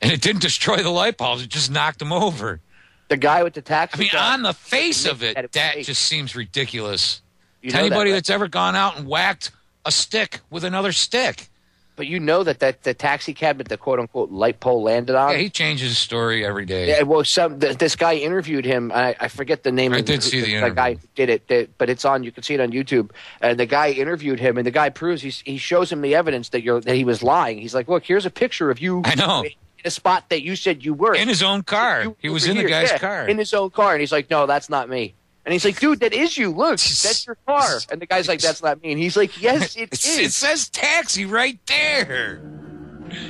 And it didn't destroy the light bulbs. It just knocked them over. The guy with the taxi. On the face of it, that just seems ridiculous. To anybody that's ever gone out and whacked a stick with another stick. But you know that the taxi cab that the quote-unquote light pole landed on? Yeah, he changes his story every day. Yeah, well, this guy interviewed him. I forget the name. I did see the interview. Guy who did it, but it's on. You can see it on YouTube. And the guy interviewed him, and the guy proves he shows him the evidence that he was lying. He's like, look, here's a picture of you. I know. In a spot that you said you were. In his own car. He was in the guy's car. In his own car. And he's like, no, that's not me. And he's like, dude, that is you. Look, that's your car. And the guy's like, that's not me. And he's like, yes, it is. It says taxi right there.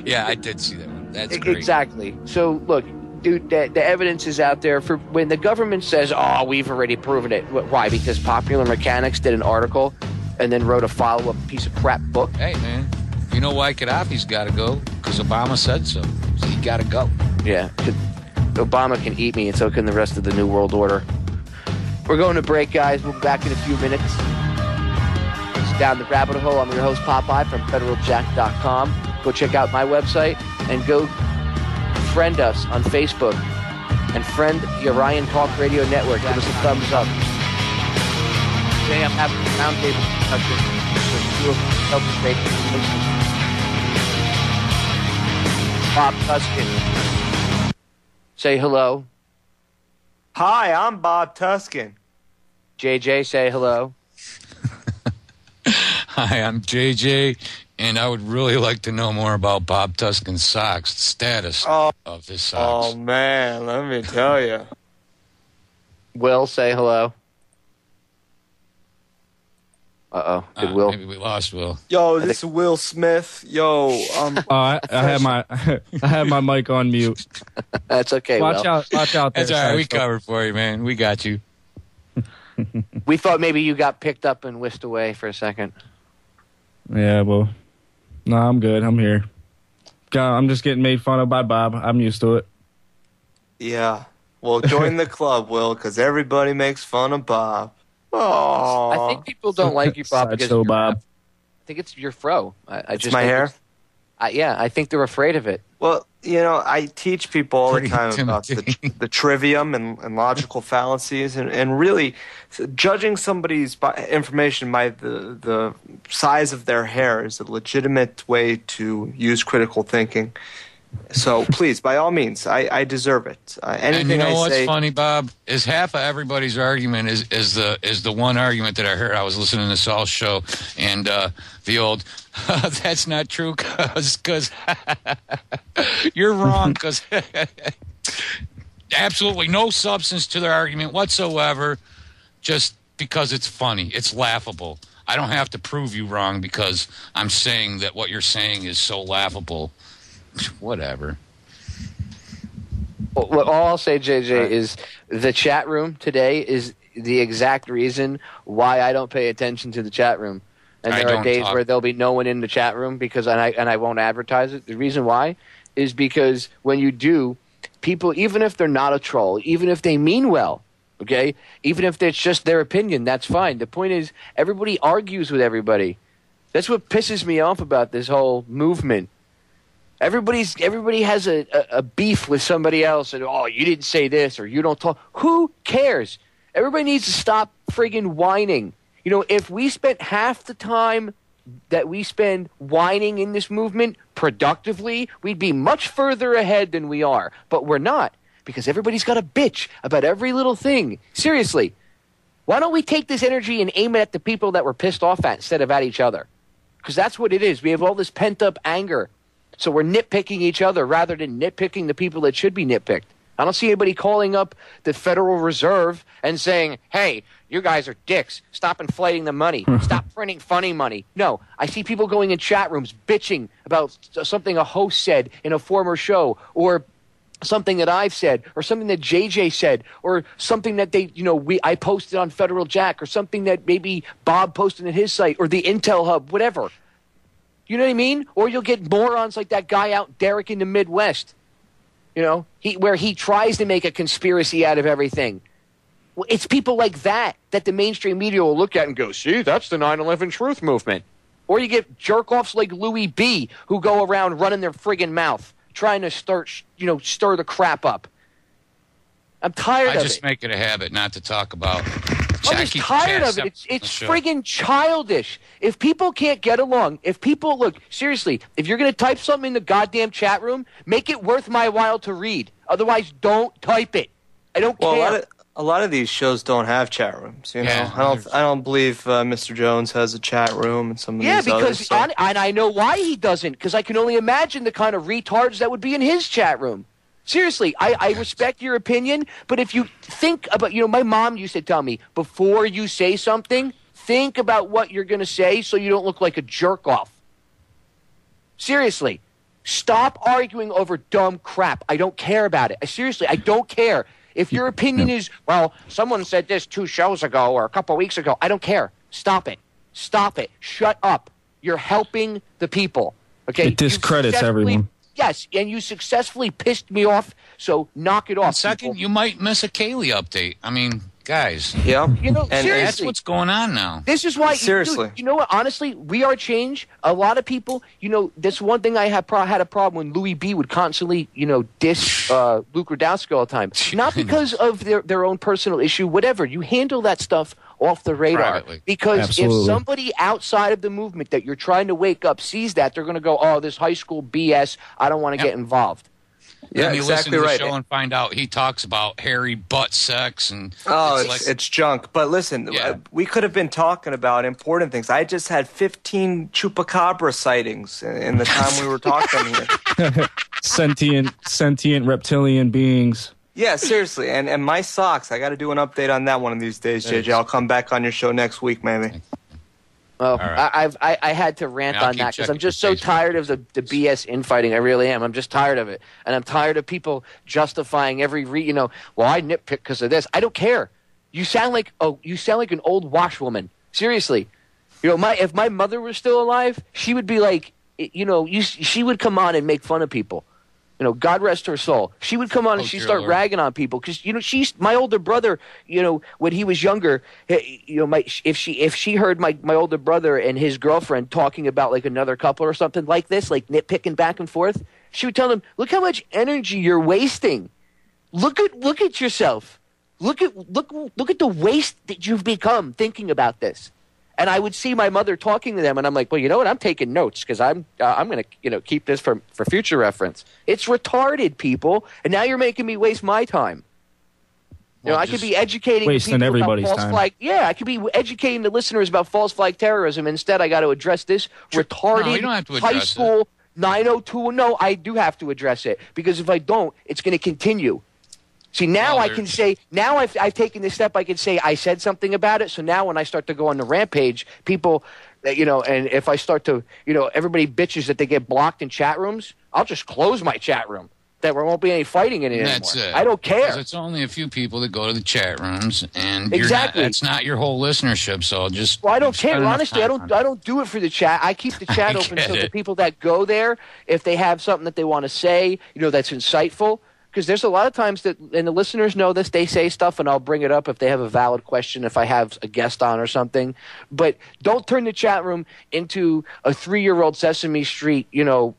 Yeah, I did see that one. That's great. Exactly. So, look, dude, the evidence is out there for when the government says, oh, we've already proven it. Why? Because Popular Mechanics did an article and then wrote a follow-up piece of crap book. Hey, man, you know why Gaddafi's got to go? Because Obama said so. So he got to go. Yeah. Obama can eat me, and so can the rest of the New World Order. We're going to break, guys. We'll be back in a few minutes. It's Down the Rabbit Hole. I'm your host, Popeye, from FederalJack.com. Go check out my website and go friend us on Facebook and friend the Orion Talk Radio Network. Give us a thumbs up. Today I'm having a roundtable discussion with 2 of the great Bob Tuskin. Say hello. Hi, I'm Bob Tuskin. JJ, say hello. Hi, I'm JJ, and I would really like to know more about Bob Tuskin's socks, the status of his socks. Oh, man, let me tell you. Will, say hello. Did Will? Maybe we lost Will. Yo, this is Will Smith. Yo, I have my mic on mute. That's okay. Watch out there. That's all right. We covered for you, man. We got you. We thought maybe you got picked up and whisked away for a second. Yeah, well, no, I'm good. I'm here. I'm just getting made fun of by Bob. I'm used to it. Yeah. Well, join the club, Will, because everybody makes fun of Bob. Oh, I think people don't like you, Bob, because so Bob. I think it's your fro. It's my hair. I think they're afraid of it. Well, I teach people all the time about the trivium and logical fallacies, and really judging somebody's information by the size of their hair is a legitimate way to use critical thinking. So please, by all means, I deserve it. Anything and I say, what's funny, Bob, is half of everybody's argument is the one argument that I heard. I was listening to Saul's show, and the old, that's not true, because you're wrong, because absolutely no substance to their argument whatsoever, just because it's funny. It's laughable. I don't have to prove you wrong because I'm saying that what you're saying is so laughable. Whatever. Well, all I'll say, JJ, is the chat room today is the exact reason why I don't pay attention to the chat room. And there are days where there'll be no one in the chat room because I won't advertise it. The reason why is because when you do, people, even if they're not a troll, even if they mean well, okay, even if it's just their opinion, that's fine. The point is everybody argues with everybody. That's what pisses me off about this whole movement. Everybody has a beef with somebody else, and you didn't say this or you don't talk. Who cares? Everybody needs to stop friggin' whining. If we spent half the time that we spend whining in this movement productively, we'd be much further ahead than we are. But we're not, because everybody's got a bitch about every little thing. Seriously, why don't we take this energy and aim it at the people that we're pissed off at instead of at each other? Because that's what it is. We have all this pent-up anger. So we're nitpicking each other rather than nitpicking the people that should be nitpicked. I don't see anybody calling up the Federal Reserve and saying, hey, you guys are dicks. Stop inflating the money. Stop printing funny money. No, I see people going in chat rooms bitching about something a host said in a former show, or something that I've said, or something that JJ said, or something that I posted on Federal Jack, or something that maybe Bob posted at his site, or the Intel Hub, whatever. You know what I mean? Or you'll get morons like that guy out, Derek, in the Midwest. Where he tries to make a conspiracy out of everything. Well, it's people like that the mainstream media will look at and go, see, that's the 9/11 truth movement. Or you get jerk-offs like Louis B. who go around running their friggin' mouth, trying to stir the crap up. I'm tired of it. I just make it a habit not to talk about. I'm just tired of it. It's friggin' childish. If people can't get along, look, seriously, if you're going to type something in the goddamn chat room, make it worth my while to read. Otherwise, don't type it. I don't care. A lot of these shows don't have chat rooms. Yeah, I don't believe Mr. Jones has a chat room and some of these others. Yeah, because and I know why he doesn't, because I can only imagine the kind of retards that would be in his chat room. Seriously, I respect your opinion, but if you think about, my mom used to tell me, before you say something, think about what you're going to say so you don't look like a jerk-off. Seriously, stop arguing over dumb crap. I don't care about it. I don't care. If your opinion is, well, someone said this 2 shows ago or a couple weeks ago, I don't care. Stop it. Stop it. Shut up. You're helping the people. Okay? It discredits everyone. Yes, and you successfully pissed me off, so knock it off. And second, people. You might miss a Kaylee update. I mean, guys. Yeah. Seriously. That's what's going on now. This is why, seriously. You know what, honestly, We Are Change, a lot of people, that's one thing I had a problem when Louis B. would constantly, diss Luke Rudowski all the time. Not because of their own personal issue, whatever. You handle that stuff off the radar. Privately. Because Absolutely. If somebody outside of the movement that you're trying to wake up sees that, they're going to go, oh, this high school BS, I don't want to get involved. Yeah, and you exactly listen to right. the show and find out he talks about hairy butt sex and it's junk. But listen, we could have been talking about important things. I just had 15 chupacabra sightings in the time we were talking here. Sentient reptilian beings. Yeah, seriously. And my socks, I got to do an update on that one of these days, JJ. I'll come back on your show next week, maybe. Well, right. I had to rant on that because I'm just so tired of the BS infighting. I really am. I'm just tired of it, and I'm tired of people justifying every well, I nitpick because of this. I don't care. You sound like an old washwoman. Seriously, if my mother was still alive, she would be like, she would come on and make fun of people. You know, God rest her soul. She would come on and she'd start ragging on people because, you know, she's my older brother. You know, when he was younger, you know, if she heard my older brother and his girlfriend talking about like another couple or something like this, like nitpicking back and forth, she would tell them, "Look how much energy you're wasting. Look at yourself. Look at the waste that you've become thinking about this." And I would see my mother talking to them, and I'm like, well, you know what? I'm taking notes because I'm going to, you know, keep this for future reference. It's retarded, people, and now you're making me waste my time. You know, I could be educating people everybody's about false time. flag. Yeah, I could be educating the listeners about false flag terrorism. Instead, I got to address this retarded high school 902. No, I do have to address it because if I don't, it's going to continue. See, now I can say, now I've taken this step, I can say I said something about it. So now when I start to go on the rampage, people, you know, and if I start to, you know, everybody bitches that they get blocked in chat rooms, I'll just close my chat room. There won't be any fighting in it anymore. That's it. I don't care. It's only a few people that go to the chat rooms, and exactly. It's not your whole listenership, so just... Well, I don't care. Honestly, I don't do it for the chat. I keep the chat open so the people that go there, if they have something that they want to say, you know, that's insightful... Because there's a lot of times that, and the listeners know this, they say stuff, and I'll bring it up if they have a valid question, if I have a guest on or something. But don't turn the chat room into a 3-year-old Sesame Street, you know,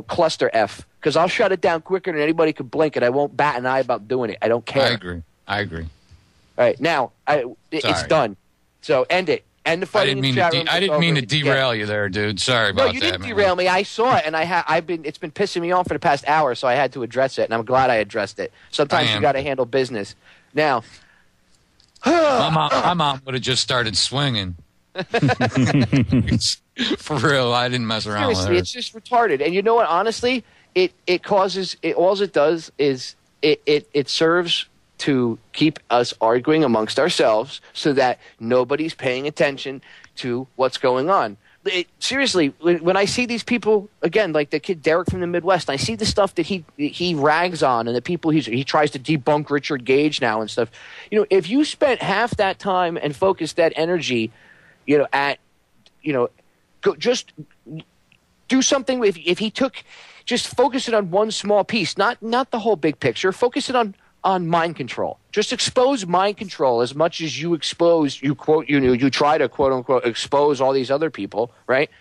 cluster F. Because I'll shut it down quicker than anybody could blink, and I won't bat an eye about doing it. I don't care. I agree. All right, now it's done. So end it. And the fighting in the chat room. I didn't mean to derail you there, dude. Sorry about that. No, you didn't derail me. I saw it, and it's been pissing me off for the past hour, so I had to address it, and I'm glad I addressed it. Sometimes you got to handle business. Now, my mom would have just started swinging. For real, I didn't mess around with her. Seriously, it's just retarded. And you know what? Honestly, it causes. All it does is it serves to keep us arguing amongst ourselves so that nobody's paying attention to what's going on. Seriously, when I see these people, again, like the kid Derek from the Midwest, I see the stuff that he rags on and the people he tries to debunk Richard Gage now and stuff. You know, if you spent half that time and focused that energy, you know, at, you know, just do something. If he took, just focus it on one small piece, not the whole big picture, focus it on mind control. Just expose mind control as much as you try to quote unquote expose all these other people, right?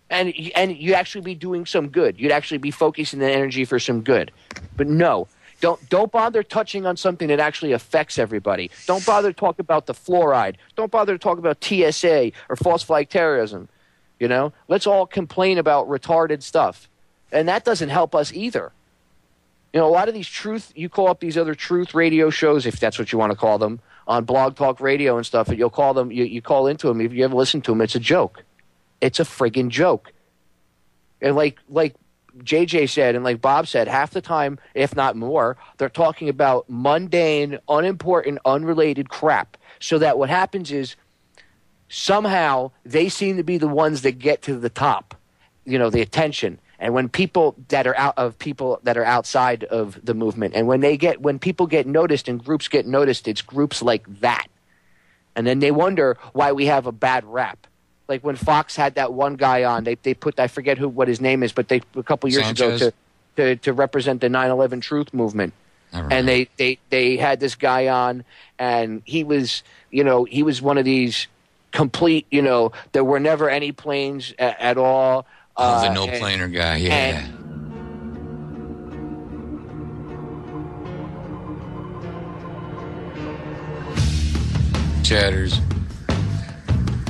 And you actually be doing some good. You'd actually be focusing the energy for some good. But no, don't bother touching on something that actually affects everybody. Don't bother to talk about the fluoride. Don't bother to talk about TSA or false flag terrorism. You know, let's all complain about retarded stuff, and that doesn't help us either. You know, a lot of these you call up these other truth radio shows, if that's what you want to call them, on Blog Talk Radio and stuff, and you'll call them, you call into them, if you ever listen to them, it's a joke. It's a friggin' joke. And like JJ said, and like Bob said, half the time, if not more, they're talking about mundane, unimportant, unrelated crap. So that what happens is somehow they seem to be the ones that get to the top, you know, the attention. And when people that are outside of the movement, and when people get noticed and groups get noticed, it's groups like that. And then they wonder why we have a bad rap. Like when Fox had that one guy on, they put, I forget what his name is, but a couple years ago to represent the 9/11 Truth movement. And they had this guy on, and he was one of these complete, you know, there were never any planes at all. The no-planer guy, yeah. Chatters.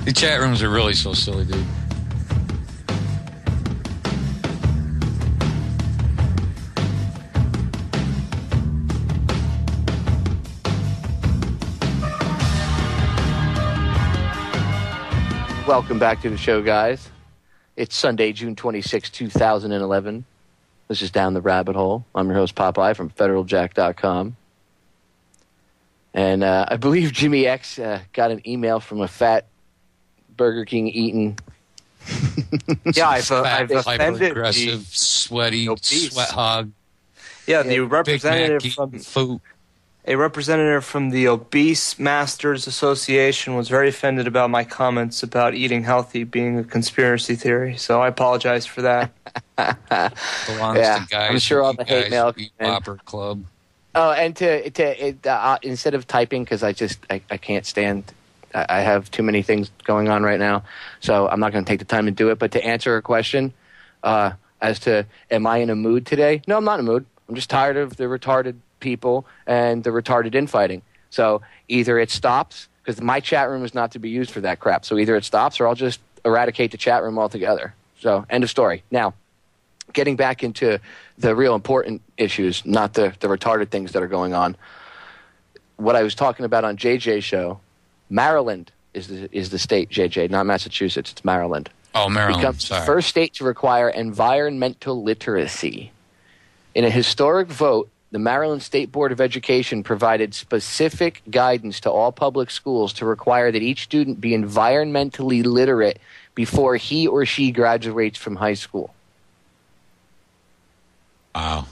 The chat rooms are really so silly, dude. Welcome back to the show, guys. It's Sunday, June 26, 2011. This is Down the Rabbit Hole. I'm your host, Popeye, from FederalJack.com. And I believe Jimmy X got an email from a fat Burger King eating. Yeah, I've offended aggressive, sweaty, sweat hog. Yeah, the representative from food. A representative from the Obese Masters Association was very offended about my comments about eating healthy being a conspiracy theory, so I apologize for that. Belongs to guys. I'm sure all the hate mail. Whopper Club. Oh, and instead of typing, because I can't stand. I have too many things going on right now, so I'm not going to take the time to do it. But to answer a question as to am I in a mood today? No, I'm not in a mood. I'm just tired of the retarded people and the retarded infighting. So either it stops, because my chat room is not to be used for that crap. So either it stops or I'll just eradicate the chat room altogether. So end of story. Now, getting back into the real important issues, not the retarded things that are going on. What I was talking about on JJ's show, Maryland is the state, JJ, not Massachusetts. It's Maryland. Oh, Maryland. Becomes Sorry. the first state to require environmental literacy. In a historic vote, the Maryland State Board of Education provided specific guidance to all public schools to require that each student be environmentally literate before he or she graduates from high school. Wow.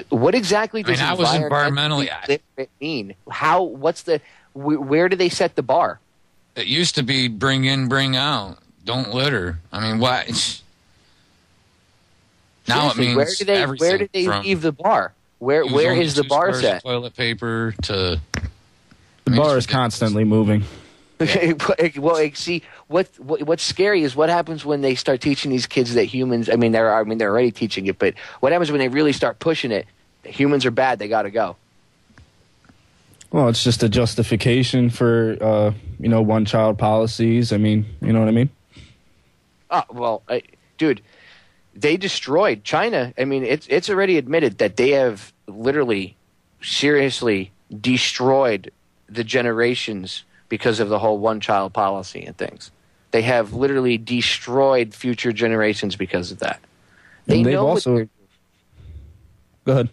What exactly does environmentally literate mean? Where do they set the bar? It used to be bring in, bring out. Don't litter. I mean, what? Now it means everything. Where do they leave the bar? Where is the bar set? Toilet paper to. The bar is constantly moving. Well, see, what's scary is what happens when they start teaching these kids that humans. They're already teaching it, but what happens when they really start pushing it? Humans are bad. They got to go. Well, it's just a justification for one-child policies. I mean, you know what I mean? Dude, they destroyed China. I mean, it's already admitted that they have literally, seriously destroyed the generations because of the whole one-child policy and things. They have literally destroyed future generations because of that. They've also. Go ahead.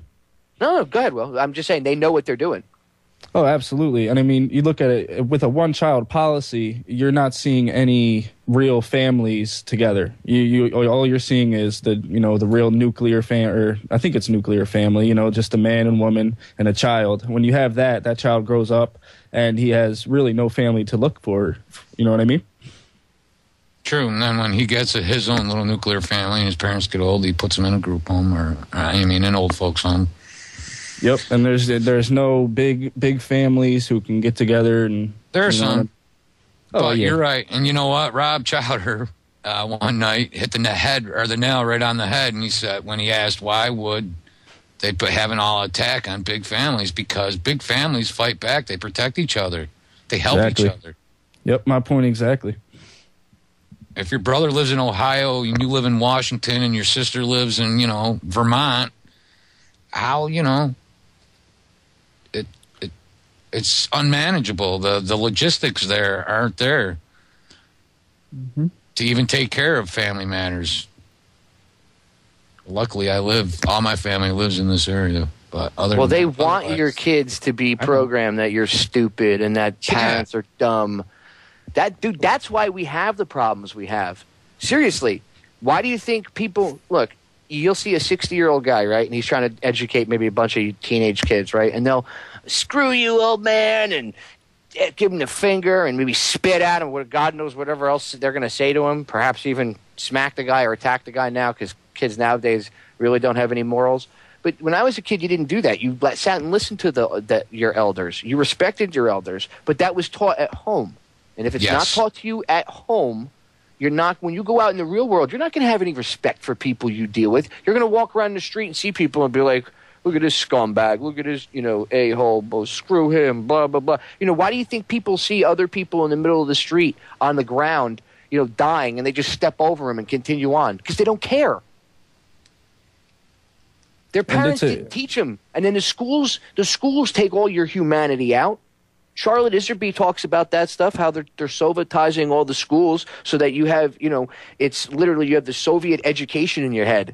No, go ahead. Well, I'm just saying they know what they're doing. Oh, absolutely. And I mean, you look at it with a one-child policy, you're not seeing any real families together. You all you're seeing is the real nuclear or I think it's nuclear family, just a man and woman and a child. When you have that child grows up and he has really no family to look for. You know what I mean? True. And then when he gets his own little nuclear family and his parents get old, he puts them in a group home an old folks home. Yep, and there's no big families who can get together and. There are some. But you're right, and you know what? Rob Chowder one night hit the nail right on the head, and he said when he asked why would they have an all attack on big families, because big families fight back, they protect each other, they help each other. Yep, my point exactly. If your brother lives in Ohio and you live in Washington and your sister lives in Vermont, how it's unmanageable. The logistics there aren't there to even take care of family matters. Luckily, all my family lives in this area. But they want your kids to be programmed that you're stupid and that parents are dumb. That's why we have the problems we have. Seriously, why do you think people look? You'll see a 60-year-old guy, right? And he's trying to educate maybe a bunch of teenage kids, right? And they'll screw you, old man, and give him the finger and maybe spit at him, God knows whatever else they're going to say to him, perhaps even smack the guy or attack the guy now, because kids nowadays really don't have any morals. But when I was a kid, you didn't do that. You sat and listened to your elders. You respected your elders, but that was taught at home. And if it's not taught to you at home, when you go out in the real world, you're not going to have any respect for people you deal with. You're going to walk around the street and see people and be like, look at this scumbag, look at this, a-hole, screw him, blah, blah, blah. Why do you think people see other people in the middle of the street on the ground, dying, and they just step over them and continue on? Because they don't care. Their parents didn't teach them. And then the schools take all your humanity out. Charlotte Iserby talks about that stuff, how they're Sovietizing all the schools so that you have, it's literally you have the Soviet education in your head.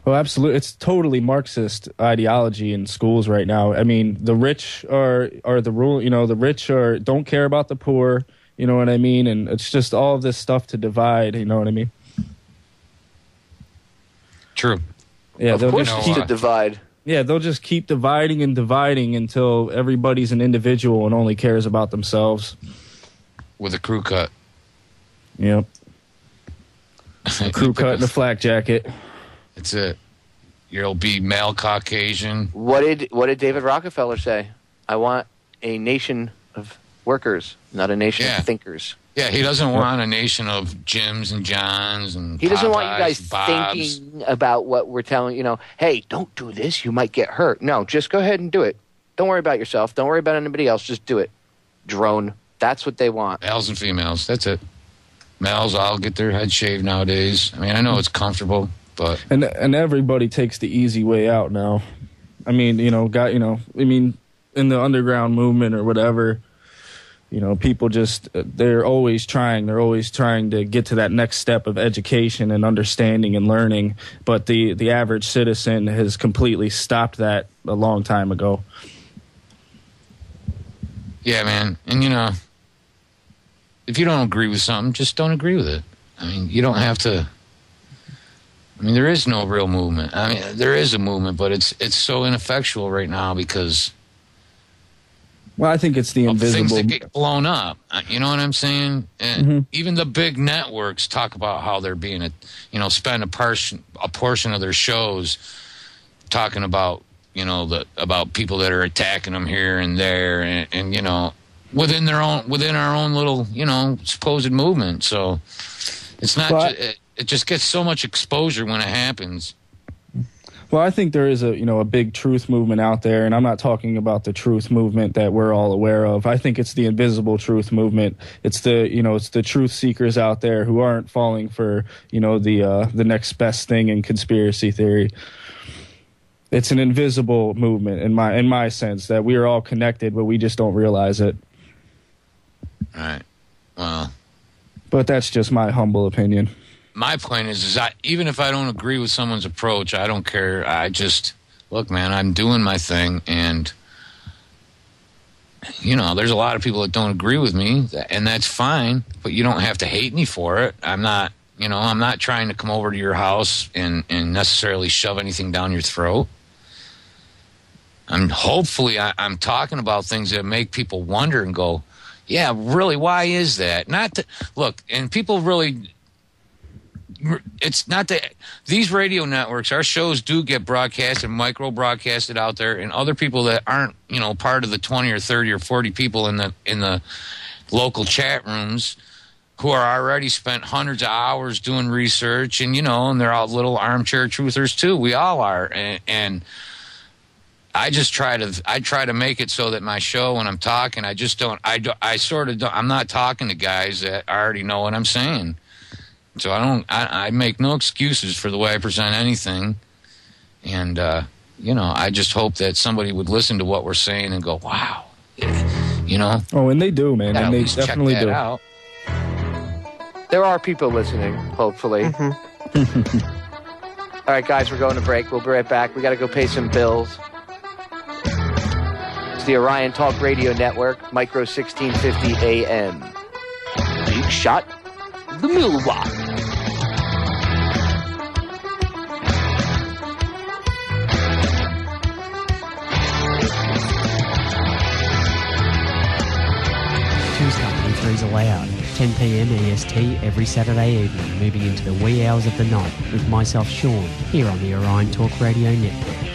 Well, absolutely. It's totally Marxist ideology in schools right now. I mean, the rich are the rule, the rich don't care about the poor, you know what I mean? And it's just all of this stuff to divide, you know what I mean? True. Yeah, of course it's to divide. Yeah, they'll just keep dividing and dividing until everybody's an individual and only cares about themselves. With a crew cut. Yep. A crew cut and a flak jacket. That's it. You'll be male Caucasian. What did David Rockefeller say? I want a nation of workers, not a nation of thinkers. Yeah, he doesn't want a nation of Jims and Johns and he doesn't want you guys Bobs. thinking about what we're telling you. Hey, don't do this. You might get hurt. No, just go ahead and do it. Don't worry about yourself. Don't worry about anybody else. Just do it. Drone. That's what they want. Males and females. That's it. Males all get their head shaved nowadays. I mean, I know it's comfortable, but and everybody takes the easy way out now. I mean, in the underground movement or whatever, people just they're always trying to get to that next step of education and understanding and learning, but the average citizen has completely stopped that a long time ago. Yeah, man. And if you don't agree with something, just don't agree with it. I mean, you don't have to. I mean, there is no real movement. I mean, there is a movement, but it's so ineffectual right now because. Well, I think it's the invisible things that get blown up. You know what I'm saying? And even the big networks talk about how they're being, spend a portion of their shows talking about, about people that are attacking them here and there, and within our own little, supposed movement. So it's not. It just gets so much exposure when it happens. Well, I think there is a big truth movement out there, and I'm not talking about the truth movement that we're all aware of. I think it's the invisible truth movement. It's the truth seekers out there who aren't falling for the next best thing in conspiracy theory. It's an invisible movement in my sense that we are all connected, but we just don't realize it. All right. Well, but that's just my humble opinion. My point is even if I don't agree with someone's approach, I don't care. I just, look, man, I'm doing my thing. And, there's a lot of people that don't agree with me, and that's fine. But you don't have to hate me for it. I'm not trying to come over to your house and necessarily shove anything down your throat. I'm talking about things that make people wonder and go, yeah, really, why is that? Look, and people really... It's not that these radio networks, our shows do get broadcast and micro broadcasted out there, and other people that aren't, part of the 20 or 30 or 40 people in the local chat rooms who are already spent hundreds of hours doing research, and and they're all little armchair truthers too. We all are, and I just try to make it so that my show, when I'm talking, I'm not talking to guys that already know what I'm saying. So I make no excuses for the way I present anything. And, I just hope that somebody would listen to what we're saying and go, wow, Oh, and they do, man. And they definitely do. Out. There are people listening, hopefully. All right, guys, we're going to break. We'll be right back. We got to go pay some bills. It's the Orion Talk Radio Network, Micro 1650 AM. Big shot. The Milwaukee. Tuesday allowed. 10 p.m. EST every Saturday evening, moving into the wee hours of the night with myself, Sean, here on the Orion Talk Radio Network.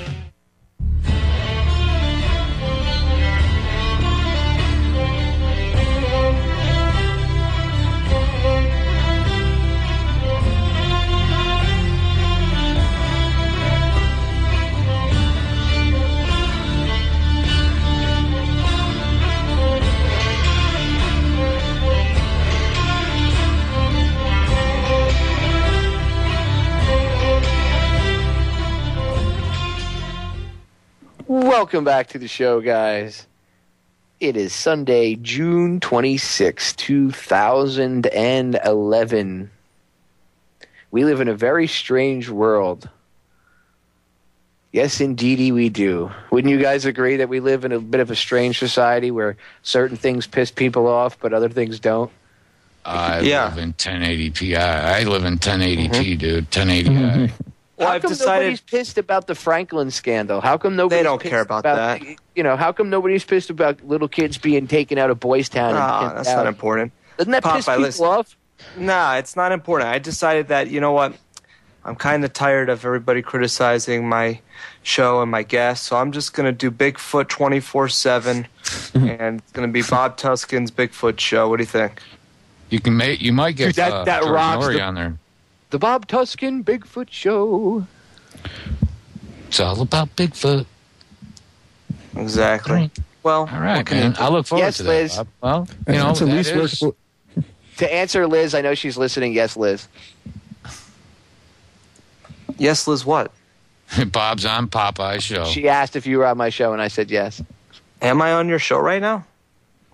Welcome back to the show, guys. It is Sunday, June 26, 2011. We live in a very strange world. Yes, indeedy we do. Wouldn't you guys agree that we live in a bit of a strange society where certain things piss people off, but other things don't? I live in 1080p. I live in 1080p, dude. 1080i. Well, How I've come decided nobody's pissed about the Franklin scandal? How come nobody? They don't care about that. You know, how come nobody's pissed about little kids being taken out of Boys Town? That's not important. Doesn't that piss people off? Nah, it's not important. I decided that, you know what? I'm kind of tired of everybody criticizing my show and my guests, so I'm just going to do Bigfoot 24/7, and it's going to be Bob Tuskin's Bigfoot show. What do you think? You might get that George rocks Norrie on there. The Bob Tuskin Bigfoot Show. It's all about Bigfoot. Exactly. Well, all right, man. I look forward to that. Liz. Bob. Well, you know, it's at least workable. To answer Liz, I know she's listening. Yes, Liz. Yes, Liz, what? Bob's on Popeye's show. She asked if you were on my show, and I said yes. Am I on your show right now?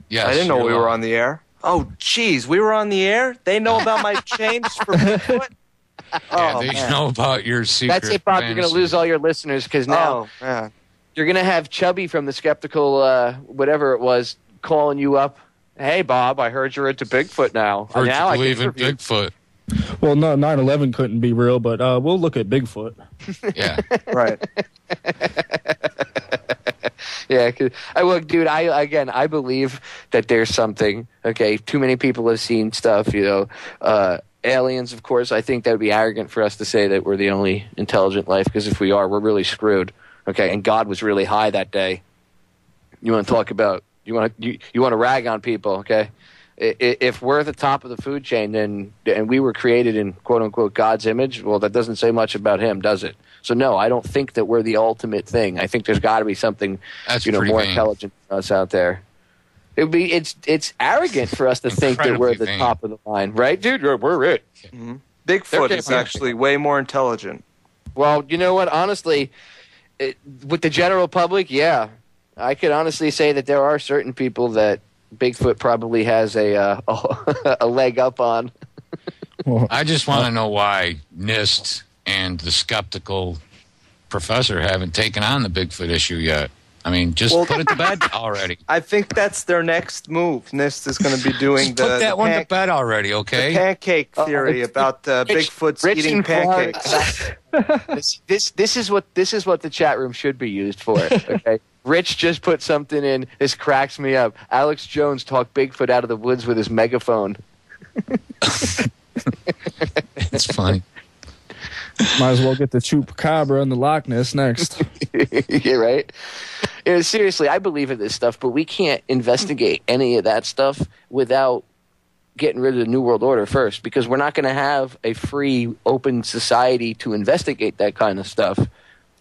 Yes. I didn't know we you're were on. on the air. Oh, geez, we were on the air? They know about my change for Bigfoot? Yeah, they know about your secret. That's it, Bob. You're going to lose all your listeners because now you're going to have Chubby from the Skeptical, whatever it was, calling you up. Hey, Bob, I heard you're into Bigfoot now. Heard now you believe in Bigfoot. Well, no, 9/11 couldn't be real, but we'll look at Bigfoot. Yeah. Right. Yeah, look, dude. I believe that there's something. Okay, too many people have seen stuff. You know, aliens. Of course, I think that would be arrogant for us to say that we're the only intelligent life. Because if we are, we're really screwed. Okay, and God was really high that day. You want to talk about? You want to rag on people? Okay. If we're at the top of the food chain, and we were created in quote unquote God's image, well, that doesn't say much about Him, does it? So no, I don't think that we're the ultimate thing. I think there's got to be something more intelligent than us out there. It's arrogant for us to think that we're at the top of the line, right, dude? We're it. Mm-hmm. Bigfoot is actually way more intelligent. Well, you know what? Honestly, with the general public, yeah, I could honestly say that there are certain people that Bigfoot probably has a leg up on. I just want to know why NIST and the skeptical professor haven't taken on the Bigfoot issue yet. I mean, just put it to bed already. I think that's their next move. NIST is going to be doing put that one to bed already, okay? The pancake theory about Bigfoot's eating pancakes. This is what the chat room should be used for. Okay. Rich just put something in. This cracks me up. Alex Jones talked Bigfoot out of the woods with his megaphone. It's funny. Might as well get the Chupacabra and the Loch Ness next. Yeah, right? You know, seriously, I believe in this stuff, but we can't investigate any of that stuff without getting rid of the New World Order first, because we're not going to have a free, open society to investigate that kind of stuff.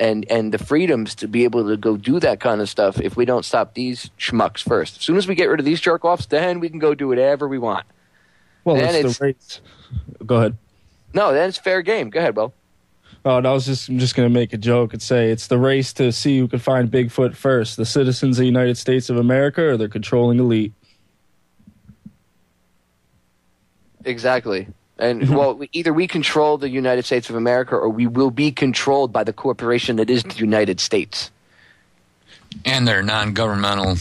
And the freedoms to be able to go do that kind of stuff if we don't stop these schmucks first. As soon as we get rid of these jerk-offs, then we can go do whatever we want. Well, it's the race. Go ahead. No, then it's fair game. Go ahead, Bo. Oh, I'm just going to make a joke and say it's the race to see who can find Bigfoot first, the citizens of the United States of America or the controlling elite. Exactly. And, well, either we control the United States of America or we will be controlled by the corporation that is the United States. And their non-governmental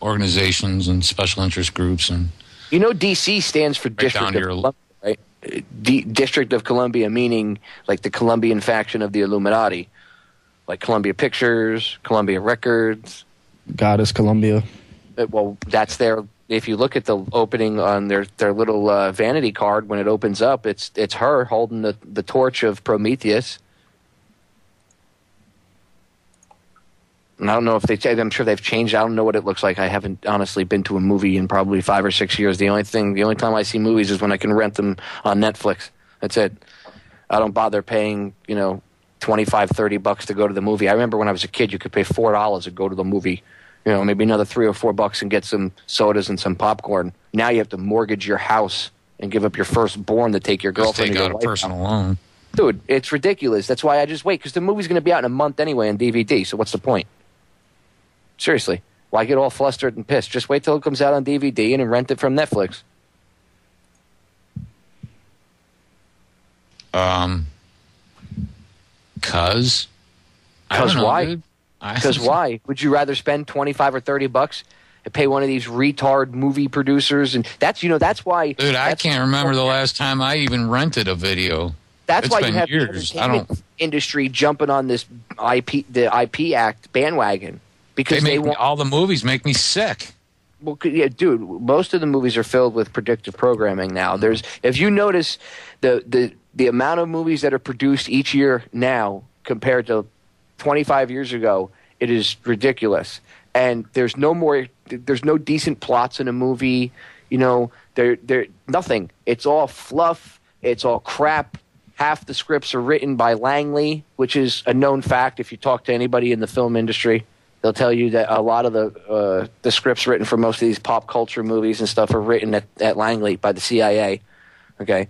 organizations and special interest groups. And you know, D.C. stands for District of Columbia, right? District of Columbia, meaning like the Colombian faction of the Illuminati. Like Columbia Pictures, Columbia Records. Goddess Columbia. Well, that's their... If you look at the opening on their little vanity card, when it opens up, it's her holding the torch of Prometheus. And I don't know if I'm sure they've changed. I don't know what it looks like. I haven't honestly been to a movie in probably 5 or 6 years. The only time I see movies is when I can rent them on Netflix. That's it. I don't bother paying, $25, $30 to go to the movie. I remember when I was a kid, you could pay $4 to go to the movie. Maybe another $3 or $4 and get some sodas and some popcorn. Now you have to mortgage your house and give up your firstborn to take your girlfriend. Take out a personal loan. Dude, it's ridiculous. That's why I just wait, because the movie's going to be out in a month anyway on DVD, so what's the point? Seriously. Why get all flustered and pissed? Just wait till it comes out on DVD and rent it from Netflix. Cause why? Dude. Because why? Would you rather spend $25 or $30 and pay one of these retard movie producers? And that's why. Dude, I can't remember the last time I even rented a video. That's it's why been you have years. industry jumping on this the IP Act bandwagon because all the movies make me sick. Well, yeah, dude, most of the movies are filled with predictive programming now. If you notice the amount of movies that are produced each year now compared to 25 years ago, it is ridiculous. And there's no decent plots in a movie. You know, they're nothing. It's all fluff. It's all crap. Half the scripts are written by Langley, which is a known fact. If you talk to anybody in the film industry, they'll tell you that a lot of the scripts written for most of these pop culture movies and stuff are written at Langley by the CIA. Okay.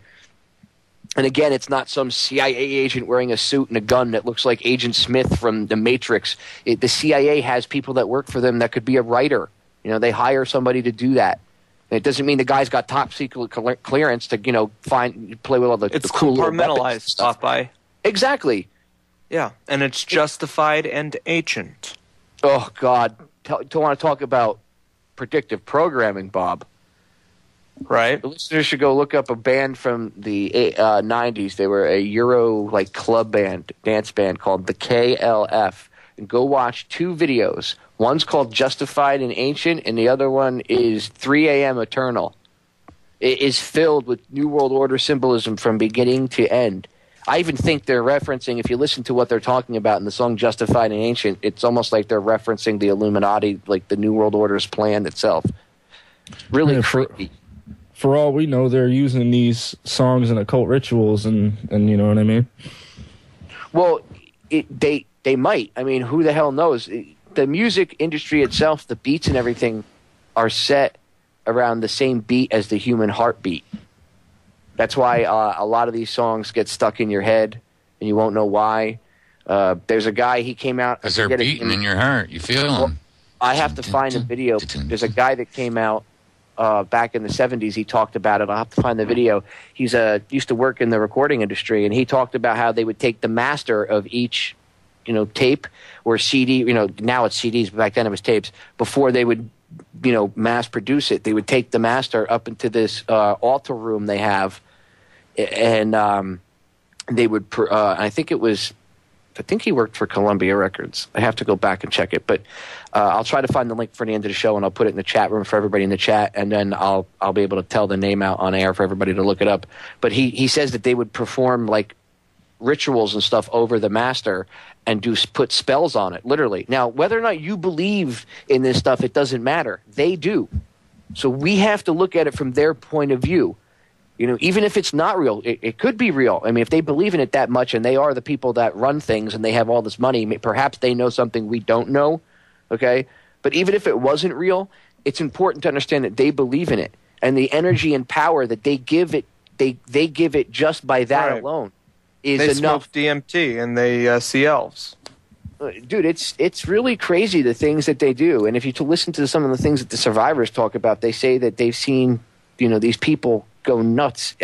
And again, it's not some CIA agent wearing a suit and a gun that looks like Agent Smith from The Matrix. The CIA has people that work for them that could be a writer. You know, they hire somebody to do that. And it doesn't mean the guy's got top secret clearance to, you know, play with all the cool compartmentalized stuff. Popeye. Exactly. Yeah, and it's justified and ancient. Oh, God. Don't want to talk about predictive programming, Bob. Right. The listeners should go look up a band from the 90s. They were a Euro club band, dance band called the KLF. And go watch 2 videos. One's called Justified and Ancient, and the other one is 3 a.m. Eternal. It is filled with New World Order symbolism from beginning to end. I even think they're referencing, if you listen to what they're talking about in the song Justified and Ancient, it's almost like they're referencing the Illuminati, like the New World Order's plan itself. Really creepy. For all we know, they're using these songs in occult rituals, and you know what I mean? Well, they might. I mean, who the hell knows? The music industry itself, the beats and everything, are set around the same beat as the human heartbeat. That's why a lot of these songs get stuck in your head, and you won't know why. There's a guy, he came out... Because they're beating in your heart. You feel them. I have to find a video. There's a guy that came out back in the 70s. He talked about it. I'll have to find the video. He's used to work in the recording industry, and he talked about how they would take the master of each tape or CD. Now it's CDs, but back then it was tapes. Before they would mass produce it, they would take the master up into this altar room they have, and they would I think he worked for Columbia Records. I have to go back and check it, but I'll try to find the link for the end of the show, and I'll put it in the chat room for everybody in the chat, and then I'll be able to tell the name out on air for everybody to look it up. But he says that they would perform like rituals and stuff over the master and put spells on it, literally. Now, whether or not you believe in this stuff, it doesn't matter. They do. So we have to look at it from their point of view. Even if it's not real, it could be real. I mean, if they believe in it that much and they are the people that run things and they have all this money, perhaps they know something we don't know, okay? But even if it wasn't real, it's important to understand that they believe in it. And the energy and power that they give it, they give it just by that alone is enough. They smoke DMT and they see elves. Dude, it's really crazy the things that they do. And if you listen to some of the things that the survivors talk about, they say that they've seen, these people go nuts,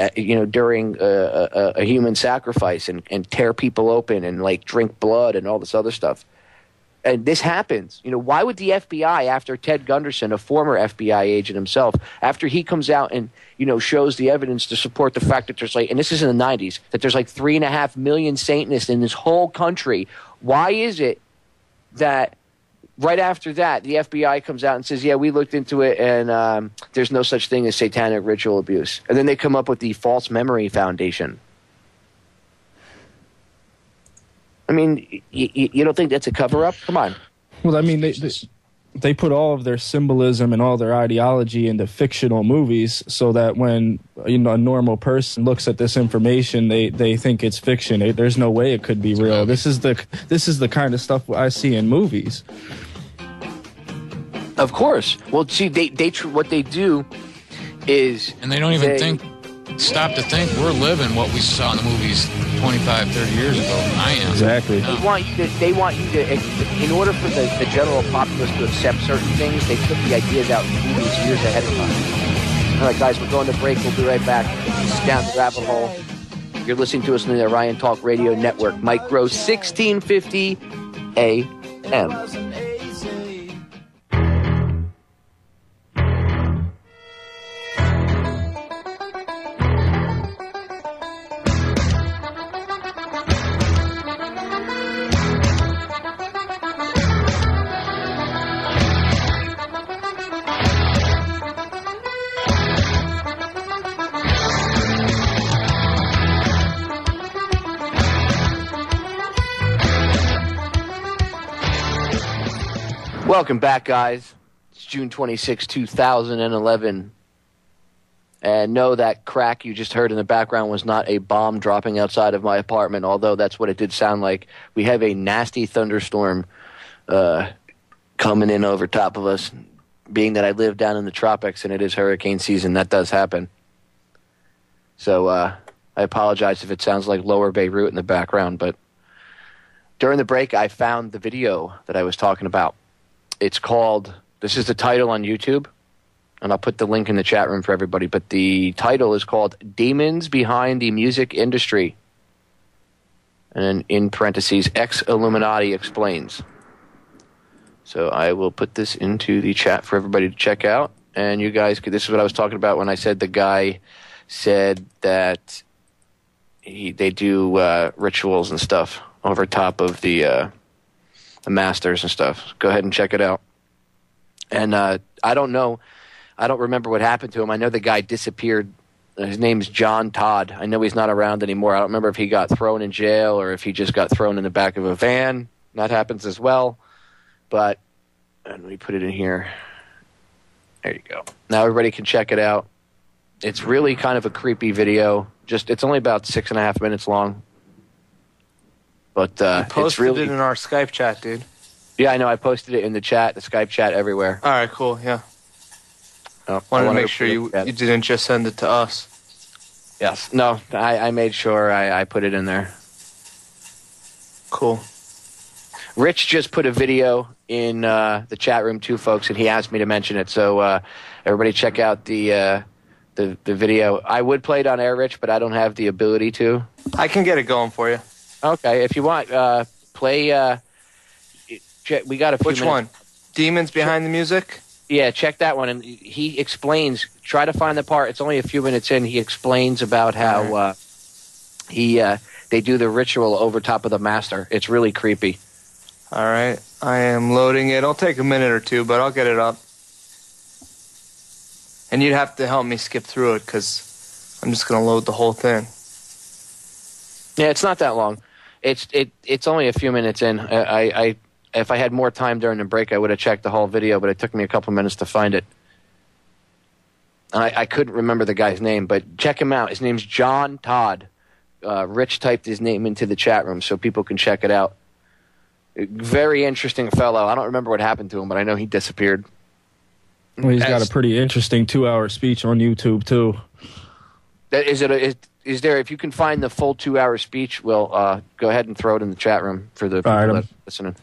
during a human sacrifice and tear people open and drink blood and all this other stuff. And this happens. Why would the FBI, after Ted Gunderson, a former FBI agent himself, after he comes out and, shows the evidence to support the fact that there's and this is in the 90s, that there's 3.5 million Satanists in this whole country, why is it that right after that, the FBI comes out and says, yeah, we looked into it and there's no such thing as satanic ritual abuse. And then they come up with the False Memory Foundation. I mean, you don't think that's a cover-up? Come on. Well, I mean, they put all of their symbolism and all their ideology into fictional movies so that when a normal person looks at this information, they think it's fiction. There's no way it could be real. This is the kind of stuff I see in movies. Of course. Well, see, what they do is... And they don't even stop to think we're living what we saw in the movies 25, 30 years ago. I am. Exactly. They want you to, in order for the general populace to accept certain things, they put the ideas out in movies years ahead of time. All right, guys, we're going to break. We'll be right back. This is Down the Rabbit Hole. You're listening to us on the Orion Talk Radio Network. Micro 1650 AM. Welcome back, guys. It's June 26, 2011. And no, that crack you just heard in the background was not a bomb dropping outside of my apartment, although that's what it did sound like. We have a nasty thunderstorm coming in over top of us. Being that I live down in the tropics and it is hurricane season, that does happen. So I apologize if it sounds like Lower Beirut in the background, but during the break I found the video that I was talking about. It's called, this is the title on YouTube, and I'll put the link in the chat room for everybody, but the title is called Demons Behind the Music Industry. And then in parentheses, Ex-Illuminati Explains. So I will put this into the chat for everybody to check out. And you guys, this is what I was talking about when I said the guy said that they do rituals and stuff over top of the masters and stuff. Go ahead and check it out. And I don't know. I don't remember what happened to him. I know the guy disappeared. His name's John Todd. I know he's not around anymore. I don't remember if he got thrown in jail or if he just got thrown in the back of a van. That happens as well. But let me put it in here. There you go. Now everybody can check it out. It's really kind of a creepy video. It's only about 6.5 minutes long. But it's really it in our Skype chat, dude. Yeah, I know. I posted it in the chat, the Skype chat, everywhere. All right, cool. Yeah. Oh, Wanted to make sure you didn't just send it to us. Yes. No, I made sure I put it in there. Cool. Rich just put a video in the chat room too, folks, and he asked me to mention it. So everybody check out the video. I would play it on air, Rich, but I don't have the ability to. I can get it going for you. Okay, if you want, play. We got a few Which minutes. one? Demons Behind the Music? Yeah, check that one. And he explains, try to find the part. It's only a few minutes in. He explains about how they do the ritual over top of the master. It's really creepy. All right. I am loading it. It'll take a minute or two, but I'll get it up. And you'd have to help me skip through it because I'm just going to load the whole thing. Yeah, it's not that long. It's only a few minutes in. If I had more time during the break, I would have checked the whole video, but it took me a couple minutes to find it. I couldn't remember the guy's name, but check him out. His name's John Todd. Rich typed his name into the chat room so people can check it out. Very interesting fellow. I don't remember what happened to him, but I know he disappeared. Well, he's got a pretty interesting 2-hour speech on YouTube, too. Is there, if you can find the full 2-hour speech, we'll go ahead and throw it in the chat room for the people that are listening.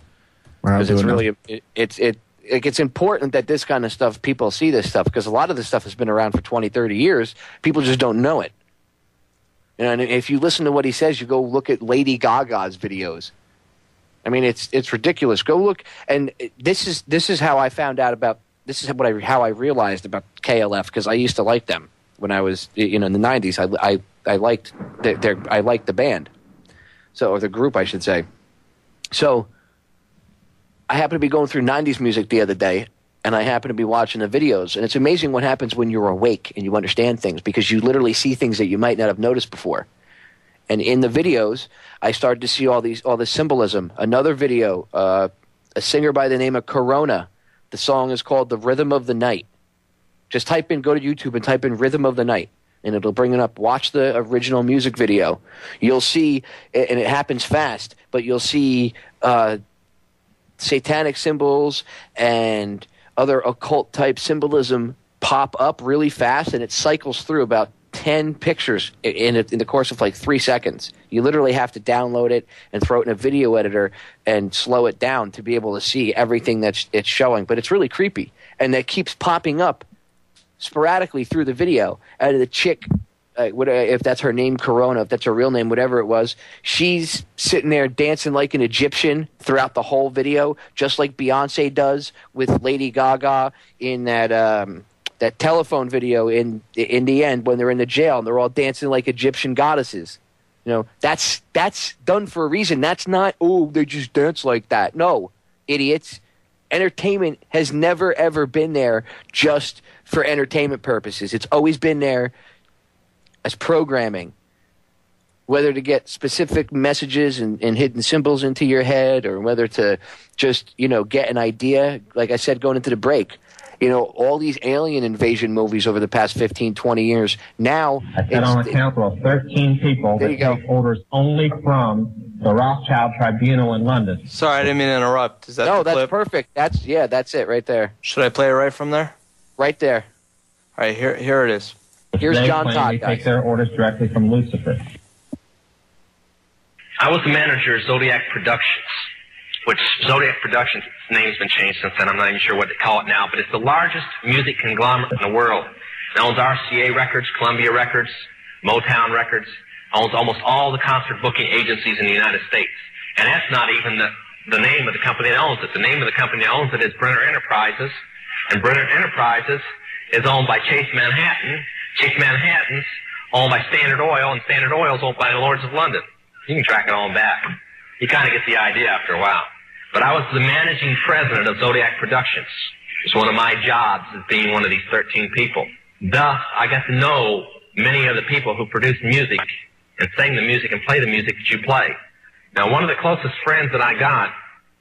Because it's really, it's important that this kind of stuff, people see this stuff, because a lot of this stuff has been around for 20, 30 years. People just don't know it. And if you listen to what he says, you go look at Lady Gaga's videos. I mean, it's ridiculous. Go look, and this is how I found out about, this is how I realized about KLF, because I used to like them when I was, in the 90s. I liked the band, or the group, I should say. So I happened to be going through 90s music the other day, and I happened to be watching the videos, and it's amazing what happens when you're awake and you understand things, because you literally see things that you might not have noticed before. And in the videos, I started to see all this symbolism. Another video, a singer by the name of Corona. The song is called "The Rhythm of the Night." Just go to YouTube and type in "Rhythm of the Night," and it'll bring it up. Watch the original music video. You'll see, and it happens fast, but you'll see satanic symbols and other occult type symbolism pop up really fast, and it cycles through about 10 pictures in the course of like 3 seconds. You literally have to download it and throw it in a video editor and slow it down to be able to see everything that's it's showing. But it's really creepy, and that keeps popping up sporadically through the video. And the chick, if that's her name, Corona, if that's her real name, whatever it was, she's sitting there dancing like an Egyptian throughout the whole video, just like Beyonce does with Lady Gaga in that telephone video in the end when they're in the jail and they're all dancing like Egyptian goddesses. That's done for a reason. That's not, they just dance like that. No, idiots. Entertainment has never, ever been there just for entertainment purposes. It's always been there as programming. whether to get specific messages and hidden symbols into your head, or whether to just, get an idea. Like I said, going into the break, all these alien invasion movies over the past 15, 20 years. Now, I said on a council of 13 people that take orders only from the Rothschild Tribunal in London. Sorry, I didn't mean to interrupt. Is that no, the that's clip? perfect. That's it right there. Should I play it right from there? Right there. All right, here it is. Here's They John claim Todd, they guys. take their orders directly from Lucifer. I was the manager of Zodiac Productions, which Zodiac Productions' name's been changed since then. I'm not even sure what they call it now, but it's the largest music conglomerate in the world. It owns RCA Records, Columbia Records, Motown Records, owns almost all the concert booking agencies in the United States. And that's not even the name of the company that owns it. The name of the company that owns it is Brenner Enterprises, and Brenner Enterprises is owned by Chase Manhattan. Chase Manhattan's owned by Standard Oil, and Standard Oil is owned by the Lords of London. You can track it all back. You kind of get the idea after a while. But I was the managing president of Zodiac Productions. It's one of my jobs as being one of these 13 people. Thus, I got to know many of the people who produce music and sing the music and play the music that you play. Now, one of the closest friends that I got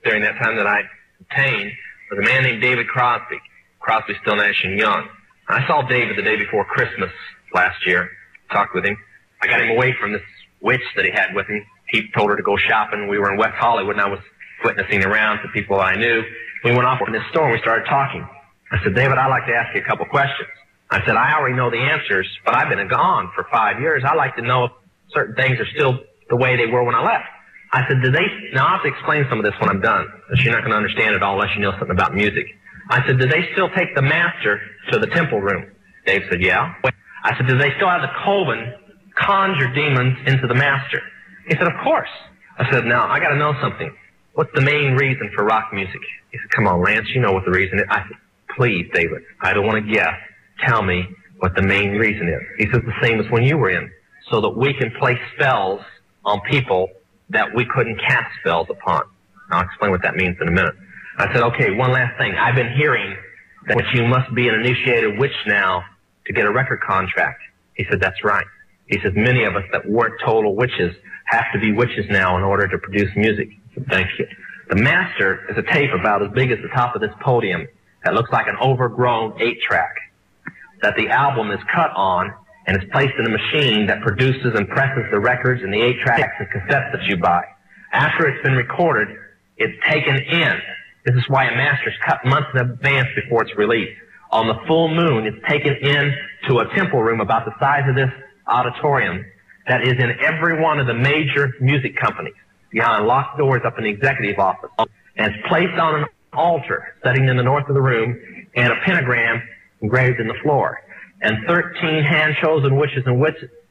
during that time that I obtained was a man named David Crosby. Crosby, Still, Nash and Young. I saw David the day before Christmas last year, talked with him. I got him away from this witch that he had with him. He told her to go shopping. We were in West Hollywood, and I was witnessing around to people I knew. We went off in this store, and we started talking. I said, David, I'd like to ask you a couple questions. I said, I already know the answers, but I've been gone for 5 years. I'd like to know if certain things are still the way they were when I left. I said, now I'll have to explain some of this when I'm done. You're not going to understand it all unless you know something about music. I said, do they still take the master to the temple room? Dave said, yeah. I said, do they still have the coven conjure demons into the master? He said, of course. I said, now, I got to know something. What's the main reason for rock music? He said, come on, Lance, you know what the reason is. I said, please, David, I don't want to guess. Tell me what the main reason is. He says, the same as when you were in, so that we can place spells on people that we couldn't cast spells upon. I'll explain what that means in a minute. I said, okay, one last thing. I've been hearing that you must be an initiated witch now to get a record contract. He said, that's right. He says, many of us that weren't total witches have to be witches now in order to produce music. I said, thank you. The master is a tape about as big as the top of this podium that looks like an overgrown 8-track that the album is cut on and is placed in a machine that produces and presses the records and the 8-tracks and cassettes that you buy. After it's been recorded, it's taken in. This is why a master's cut months in advance before it's released. On the full moon, it's taken in to a temple room about the size of this auditorium that is in every one of the major music companies, behind locked doors up in the executive office. And it's placed on an altar sitting in the north of the room and a pentagram engraved in the floor. And 13 hand-chosen witches and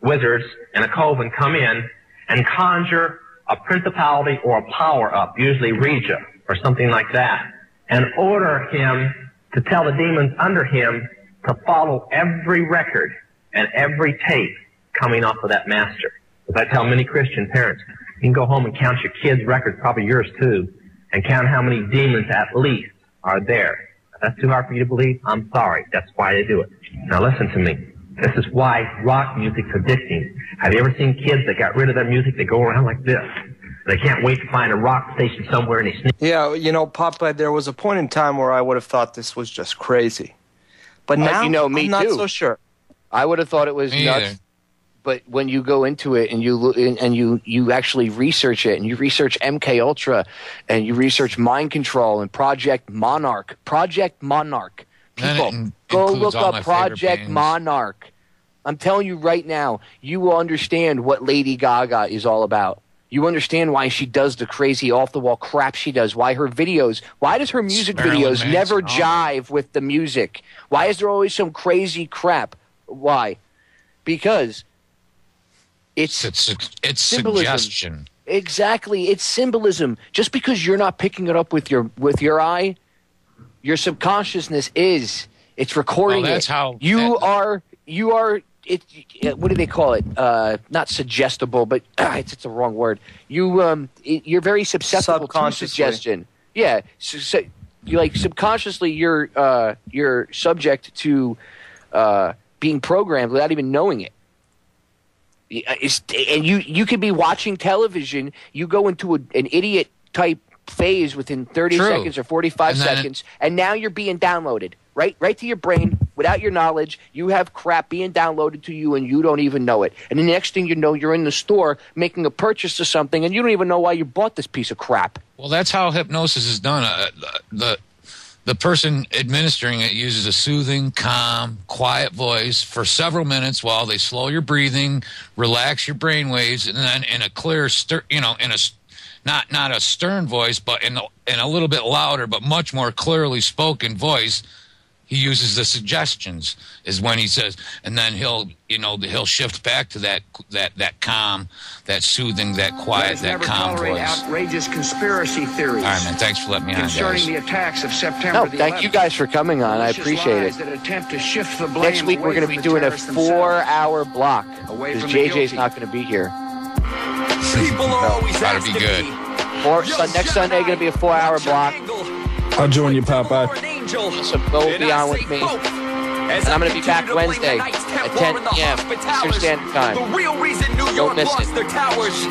wizards and a coven come in and conjure a principality or a power up, usually Regia or something like that, and order him to tell the demons under him to follow every record and every tape coming off of that master. As I tell many Christian parents, you can go home and count your kids' records, probably yours too, and count how many demons at least are there. If that's too hard for you to believe, I'm sorry. That's why they do it. Now listen to me. This is why rock music's addicting. Have you ever seen kids that got rid of their music? They go around like this. They can't wait to find a rock station somewhere and they sneak. Yeah, Popeye, there was a point in time where I would have thought this was just crazy. But now, me I'm not too. so sure. I would have thought it was nuts. But when you go into it and you actually research it, and you research MK Ultra, and you research Mind Control and Project Monarch. People, go look up Project Monarch. I'm telling you right now, you will understand what Lady Gaga is all about. You understand why she does the crazy off-the-wall crap she does, why her videos, why does her music videos never jive with the music? Why is there always some crazy crap? Why? Because it's suggestion. Exactly, it's symbolism. Just because you're not picking it up with your eye, your subconsciousness is. It's recording that's it. How you are. What do they call it? Not suggestible, but it's the wrong word. You're very susceptible to suggestion. Yeah, so you like subconsciously you're subject to being programmed without even knowing it. And you could be watching television. You go into an idiot type phase within 30 seconds or 45 seconds, and now you're being downloaded right to your brain without your knowledge. You have crap being downloaded to you, and you don't even know it. And the next thing you know, you're in the store making a purchase of something, and you don't even know why you bought this piece of crap. Well, that's how hypnosis is done. The person administering it uses a soothing, calm, quiet voice for several minutes while they slow your breathing, relax your brain waves, and then in a clear, not a stern voice, but in a little bit louder, but much more clearly spoken voice, he uses the suggestions. Is when he says, and then he'll shift back to that calm, that soothing, that quiet, that calm voice. Outrageous conspiracy theories. All right, man. Thanks for letting me on, guys. Concerning the attacks of September the 11th. Thank you guys for coming on. I appreciate it. That attempt to shift the blame Next week we're going to be doing a 4-hour block because JJ's not going to be here. People are always Gotta be good. Next Sunday going to be a 4-hour block. I'll join you, Popeye. So go be on with me. And I'm going to be back Wednesday at 10 p.m. Eastern Standard Time. Don't miss it.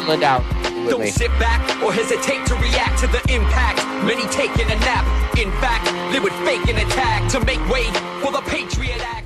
Land out with Don't me. sit back or hesitate to react to the impact. Many taking a nap. In fact, they would fake an attack to make way for the Patriot Act.